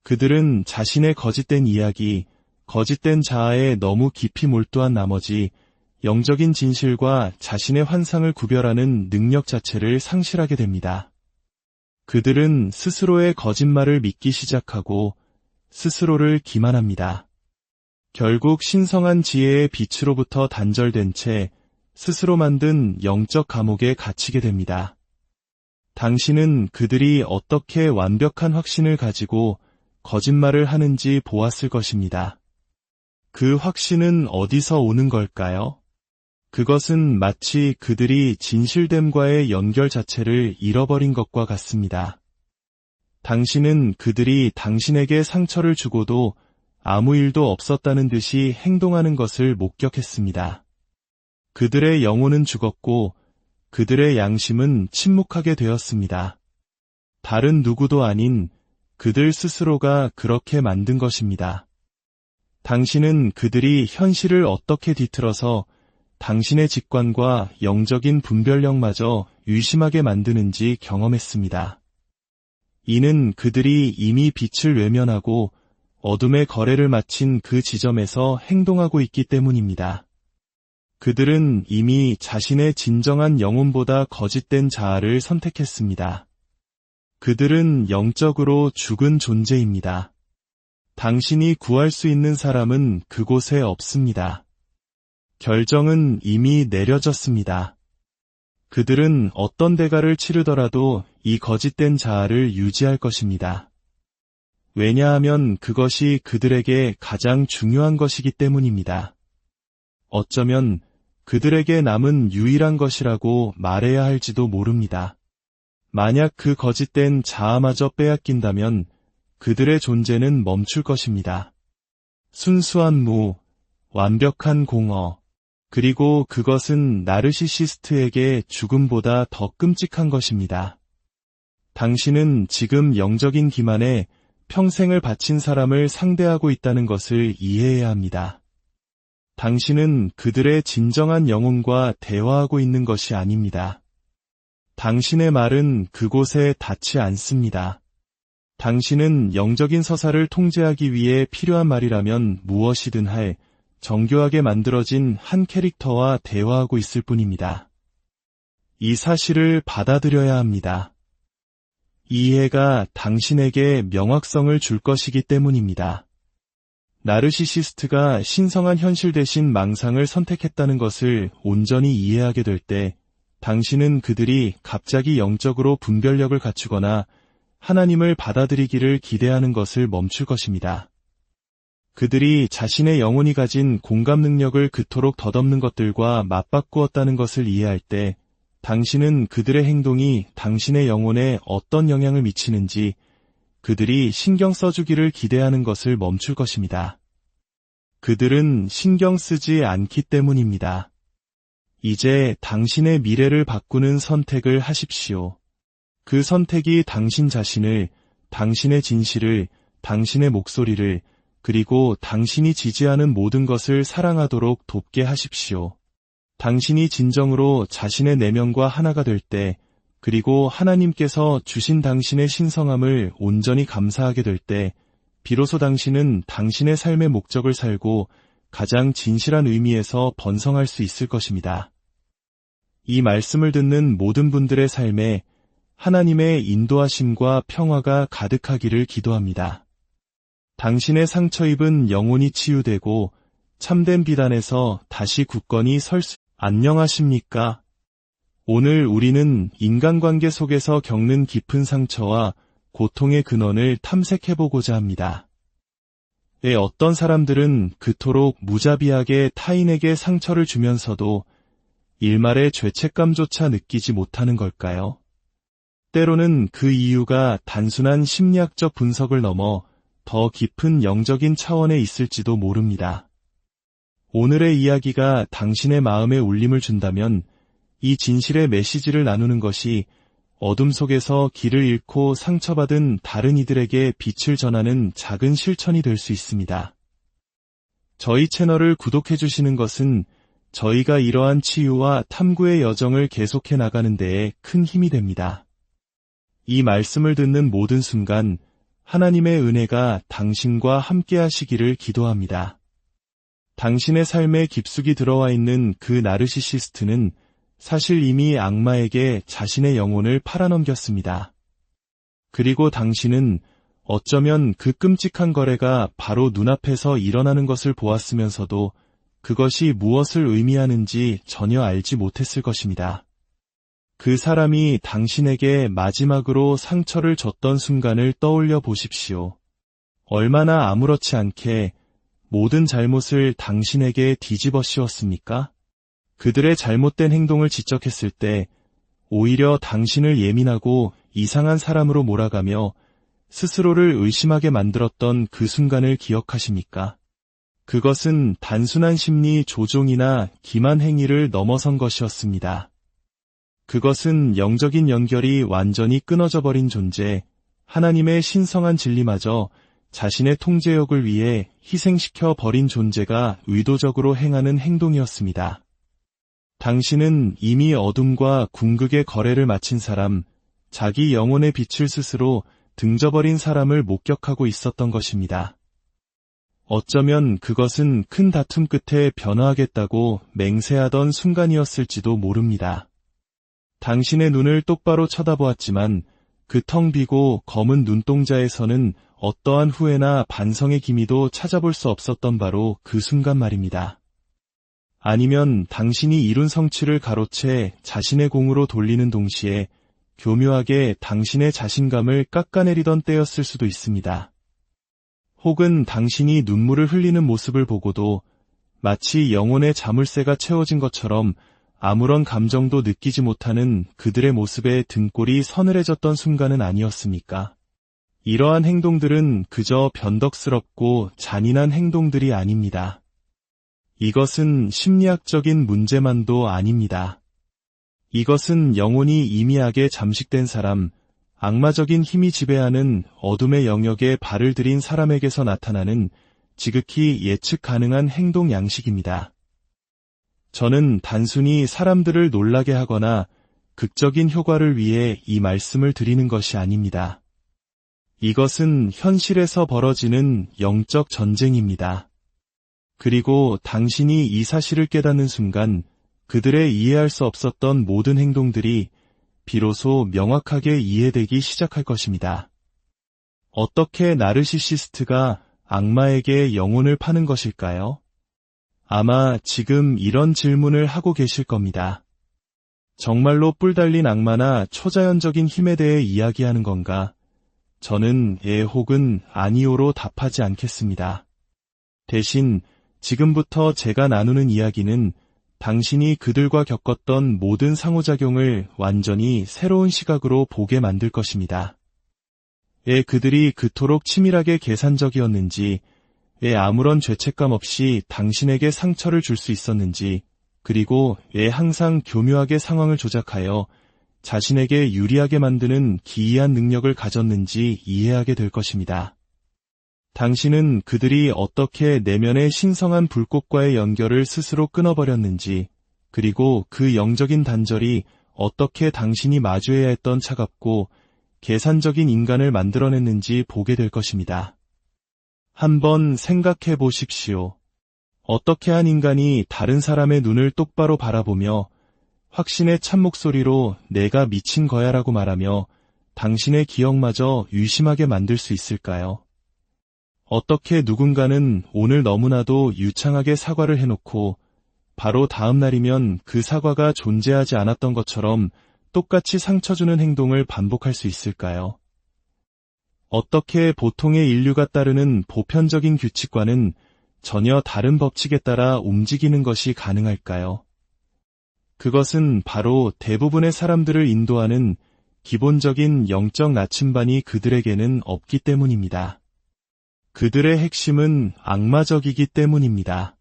그들은 자신의 거짓된 이야기, 거짓된 자아에 너무 깊이 몰두한 나머지 영적인 진실과 자신의 환상을 구별하는 능력 자체를 상실하게 됩니다. 그들은 스스로의 거짓말을 믿기 시작하고 스스로를 기만합니다. 결국 신성한 지혜의 빛으로부터 단절된 채 스스로 만든 영적 감옥에 갇히게 됩니다. 당신은 그들이 어떻게 완벽한 확신을 가지고 거짓말을 하는지 보았을 것입니다. 그 확신은 어디서 오는 걸까요? 그것은 마치 그들이 진실됨과의 연결 자체를 잃어버린 것과 같습니다. 당신은 그들이 당신에게 상처를 주고도 아무 일도 없었다는 듯이 행동하는 것을 목격했습니다. 그들의 영혼은 죽었고 그들의 양심은 침묵하게 되었습니다. 다른 누구도 아닌 그들 스스로가 그렇게 만든 것입니다. 당신은 그들이 현실을 어떻게 뒤틀어서 당신의 직관과 영적인 분별력마저 의심하게 만드는지 경험했습니다. 이는 그들이 이미 빛을 외면하고 어둠의 거래를 마친 그 지점에서 행동하고 있기 때문입니다. 그들은 이미 자신의 진정한 영혼보다 거짓된 자아를 선택했습니다. 그들은 영적으로 죽은 존재입니다. 당신이 구할 수 있는 사람은 그곳에 없습니다. 결정은 이미 내려졌습니다. 그들은 어떤 대가를 치르더라도 이 거짓된 자아를 유지할 것입니다. 왜냐하면 그것이 그들에게 가장 중요한 것이기 때문입니다. 어쩌면 그들에게 남은 유일한 것이라고 말해야 할지도 모릅니다. 만약 그 거짓된 자아마저 빼앗긴다면 그들의 존재는 멈출 것입니다. 순수한 무, 완벽한 공허, 그리고 그것은 나르시시스트에게 죽음보다 더 끔찍한 것입니다. 당신은 지금 영적인 기만에 평생을 바친 사람을 상대하고 있다는 것을 이해해야 합니다. 당신은 그들의 진정한 영혼과 대화하고 있는 것이 아닙니다. 당신의 말은 그곳에 닿지 않습니다. 당신은 영적인 서사를 통제하기 위해 필요한 말이라면 무엇이든 할 정교하게 만들어진 한 캐릭터와 대화하고 있을 뿐입니다. 이 사실을 받아들여야 합니다. 이 이해가 당신에게 명확성을 줄 것이기 때문입니다. 나르시시스트가 신성한 현실 대신 망상을 선택했다는 것을 온전히 이해하게 될 때, 당신은 그들이 갑자기 영적으로 분별력을 갖추거나 하나님을 받아들이기를 기대하는 것을 멈출 것입니다. 그들이 자신의 영혼이 가진 공감 능력을 그토록 덧없는 것들과 맞바꾸었다는 것을 이해할 때, 당신은 그들의 행동이 당신의 영혼에 어떤 영향을 미치는지 그들이 신경 써주기를 기대하는 것을 멈출 것입니다. 그들은 신경 쓰지 않기 때문입니다. 이제 당신의 미래를 바꾸는 선택을 하십시오. 그 선택이 당신 자신을, 당신의 진실을, 당신의 목소리를, 그리고 당신이 지지하는 모든 것을 사랑하도록 돕게 하십시오. 당신이 진정으로 자신의 내면과 하나가 될 때, 그리고 하나님께서 주신 당신의 신성함을 온전히 감사하게 될 때, 비로소 당신은 당신의 삶의 목적을 살고 가장 진실한 의미에서 번성할 수 있을 것입니다. 이 말씀을 듣는 모든 분들의 삶에 하나님의 인도하심과 평화가 가득하기를 기도합니다. 당신의 상처 입은 영혼이 치유되고 참된 비단에서 다시 굳건히 설 수, 안녕하십니까? 오늘 우리는 인간관계 속에서 겪는 깊은 상처와 고통의 근원을 탐색해보고자 합니다. 왜 어떤 사람들은 그토록 무자비하게 타인에게 상처를 주면서도 일말의 죄책감조차 느끼지 못하는 걸까요? 때로는 그 이유가 단순한 심리학적 분석을 넘어 더 깊은 영적인 차원에 있을지도 모릅니다. 오늘의 이야기가 당신의 마음에 울림을 준다면 이 진실의 메시지를 나누는 것이 어둠 속에서 길을 잃고 상처받은 다른 이들에게 빛을 전하는 작은 실천이 될 수 있습니다. 저희 채널을 구독해 주시는 것은 저희가 이러한 치유와 탐구의 여정을 계속해 나가는 데에 큰 힘이 됩니다. 이 말씀을 듣는 모든 순간 하나님의 은혜가 당신과 함께 하시기를 기도합니다. 당신의 삶에 깊숙이 들어와 있는 그 나르시시스트는 사실 이미 악마에게 자신의 영혼을 팔아넘겼습니다. 그리고 당신은 어쩌면 그 끔찍한 거래가 바로 눈앞에서 일어나는 것을 보았으면서도 그것이 무엇을 의미하는지 전혀 알지 못했을 것입니다. 그 사람이 당신에게 마지막으로 상처를 줬던 순간을 떠올려 보십시오. 얼마나 아무렇지 않게 모든 잘못을 당신에게 뒤집어 씌웠습니까? 그들의 잘못된 행동을 지적했을 때 오히려 당신을 예민하고 이상한 사람으로 몰아가며 스스로를 의심하게 만들었던 그 순간을 기억하십니까? 그것은 단순한 심리 조종이나 기만 행위를 넘어선 것이었습니다. 그것은 영적인 연결이 완전히 끊어져 버린 존재, 하나님의 신성한 진리마저 자신의 통제욕을 위해 희생시켜 버린 존재가 의도적으로 행하는 행동이었습니다. 당신은 이미 어둠과 궁극의 거래를 마친 사람, 자기 영혼의 빛을 스스로 등져버린 사람을 목격하고 있었던 것입니다. 어쩌면 그것은 큰 다툼 끝에 변화하겠다고 맹세하던 순간이었을지도 모릅니다. 당신의 눈을 똑바로 쳐다보았지만 그 텅 비고 검은 눈동자에서는 어떠한 후회나 반성의 기미도 찾아볼 수 없었던 바로 그 순간 말입니다. 아니면 당신이 이룬 성취를 가로채 자신의 공으로 돌리는 동시에 교묘하게 당신의 자신감을 깎아내리던 때였을 수도 있습니다. 혹은 당신이 눈물을 흘리는 모습을 보고도 마치 영혼의 자물쇠가 채워진 것처럼 아무런 감정도 느끼지 못하는 그들의 모습에 등골이 서늘해졌던 순간은 아니었습니까? 이러한 행동들은 그저 변덕스럽고 잔인한 행동들이 아닙니다. 이것은 심리학적인 문제만도 아닙니다. 이것은 영혼이 이미하게 잠식된 사람, 악마적인 힘이 지배하는 어둠의 영역에 발을 들인 사람에게서 나타나는 지극히 예측 가능한 행동 양식입니다. 저는 단순히 사람들을 놀라게 하거나 극적인 효과를 위해 이 말씀을 드리는 것이 아닙니다. 이것은 현실에서 벌어지는 영적 전쟁입니다. 그리고 당신이 이 사실을 깨닫는 순간 그들의 이해할 수 없었던 모든 행동들이 비로소 명확하게 이해되기 시작할 것입니다. 어떻게 나르시시스트가 악마에게 영혼을 파는 것일까요? 아마 지금 이런 질문을 하고 계실 겁니다. 정말로 뿔 달린 악마나 초자연적인 힘에 대해 이야기하는 건가? 저는 예 혹은 아니오로 답하지 않겠습니다. 대신 지금부터 제가 나누는 이야기는 당신이 그들과 겪었던 모든 상호작용을 완전히 새로운 시각으로 보게 만들 것입니다. 왜 그들이 그토록 치밀하게 계산적이었는지, 왜 아무런 죄책감 없이 당신에게 상처를 줄 수 있었는지, 그리고 왜 항상 교묘하게 상황을 조작하여 자신에게 유리하게 만드는 기이한 능력을 가졌는지 이해하게 될 것입니다. 당신은 그들이 어떻게 내면의 신성한 불꽃과의 연결을 스스로 끊어버렸는지, 그리고 그 영적인 단절이 어떻게 당신이 마주해야 했던 차갑고 계산적인 인간을 만들어냈는지 보게 될 것입니다. 한번 생각해 보십시오. 어떻게 한 인간이 다른 사람의 눈을 똑바로 바라보며 확신의 참목소리로 내가 미친 거야라고 말하며 당신의 기억마저 유심하게 만들 수 있을까요? 어떻게 누군가는 오늘 너무나도 유창하게 사과를 해놓고 바로 다음 날이면 그 사과가 존재하지 않았던 것처럼 똑같이 상처 주는 행동을 반복할 수 있을까요? 어떻게 보통의 인류가 따르는 보편적인 규칙과는 전혀 다른 법칙에 따라 움직이는 것이 가능할까요? 그것은 바로 대부분의 사람들을 인도하는 기본적인 영적 나침반이 그들에게는 없기 때문입니다. 그들의 핵심은 악마적이기 때문입니다.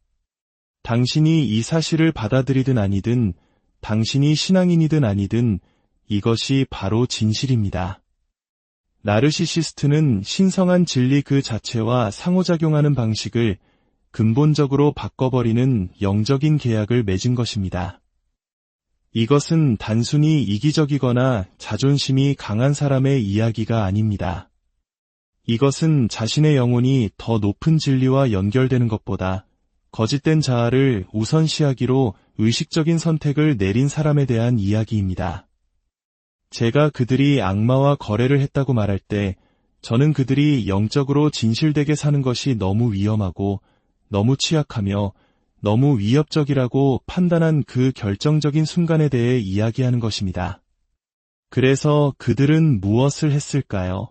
당신이 이 사실을 받아들이든 아니든, 당신이 신앙인이든 아니든 이것이 바로 진실입니다. 나르시시스트는 신성한 진리 그 자체와 상호작용하는 방식을 근본적으로 바꿔버리는 영적인 계약을 맺은 것입니다. 이것은 단순히 이기적이거나 자존심이 강한 사람의 이야기가 아닙니다. 이것은 자신의 영혼이 더 높은 진리와 연결되는 것보다 거짓된 자아를 우선시하기로 의식적인 선택을 내린 사람에 대한 이야기입니다. 제가 그들이 악마와 거래를 했다고 말할 때 저는 그들이 영적으로 진실되게 사는 것이 너무 위험하고 너무 취약하며 너무 위협적이라고 판단한 그 결정적인 순간에 대해 이야기하는 것입니다. 그래서 그들은 무엇을 했을까요?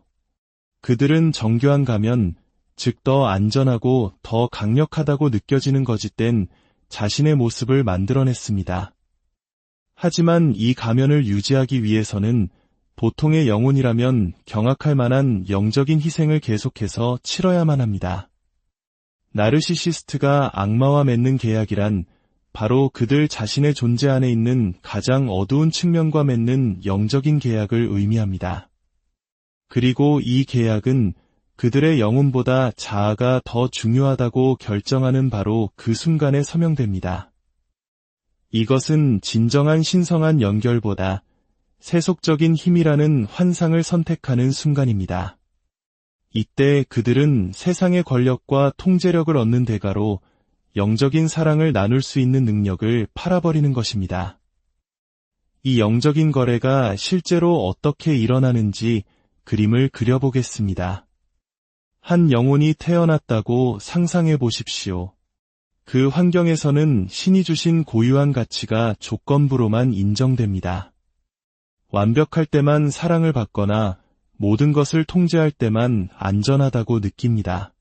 그들은 정교한 가면, 즉 더 안전하고 더 강력하다고 느껴지는 거짓된 자신의 모습을 만들어냈습니다. 하지만 이 가면을 유지하기 위해서는 보통의 영혼이라면 경악할 만한 영적인 희생을 계속해서 치러야만 합니다. 나르시시스트가 악마와 맺는 계약이란 바로 그들 자신의 존재 안에 있는 가장 어두운 측면과 맺는 영적인 계약을 의미합니다. 그리고 이 계약은 그들의 영혼보다 자아가 더 중요하다고 결정하는 바로 그 순간에 서명됩니다. 이것은 진정한 신성한 연결보다 세속적인 힘이라는 환상을 선택하는 순간입니다. 이때 그들은 세상의 권력과 통제력을 얻는 대가로 영적인 사랑을 나눌 수 있는 능력을 팔아버리는 것입니다. 이 영적인 거래가 실제로 어떻게 일어나는지 그림을 그려보겠습니다. 한 영혼이 태어났다고 상상해 보십시오. 그 환경에서는 신이 주신 고유한 가치가 조건부로만 인정됩니다. 완벽할 때만 사랑을 받거나 모든 것을 통제할 때만 안전하다고 느낍니다.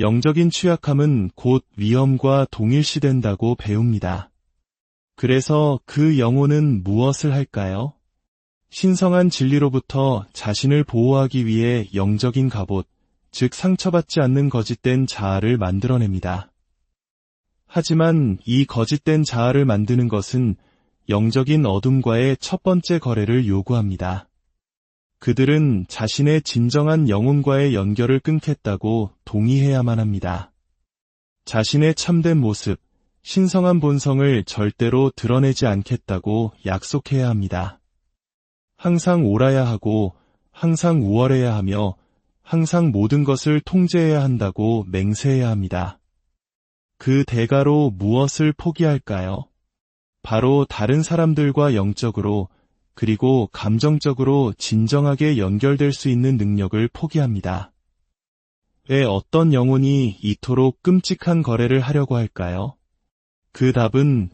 영적인 취약함은 곧 위험과 동일시된다고 배웁니다. 그래서 그 영혼은 무엇을 할까요? 신성한 진리로부터 자신을 보호하기 위해 영적인 갑옷, 즉 상처받지 않는 거짓된 자아를 만들어냅니다. 하지만 이 거짓된 자아를 만드는 것은 영적인 어둠과의 첫 번째 거래를 요구합니다. 그들은 자신의 진정한 영혼과의 연결을 끊겠다고 동의해야만 합니다. 자신의 참된 모습, 신성한 본성을 절대로 드러내지 않겠다고 약속해야 합니다. 항상 옳아야 하고 항상 우월해야 하며 항상 모든 것을 통제해야 한다고 맹세해야 합니다. 그 대가로 무엇을 포기할까요? 바로 다른 사람들과 영적으로 그리고 감정적으로 진정하게 연결될 수 있는 능력을 포기합니다. 왜 어떤 영혼이 이토록 끔찍한 거래를 하려고 할까요? 그 답은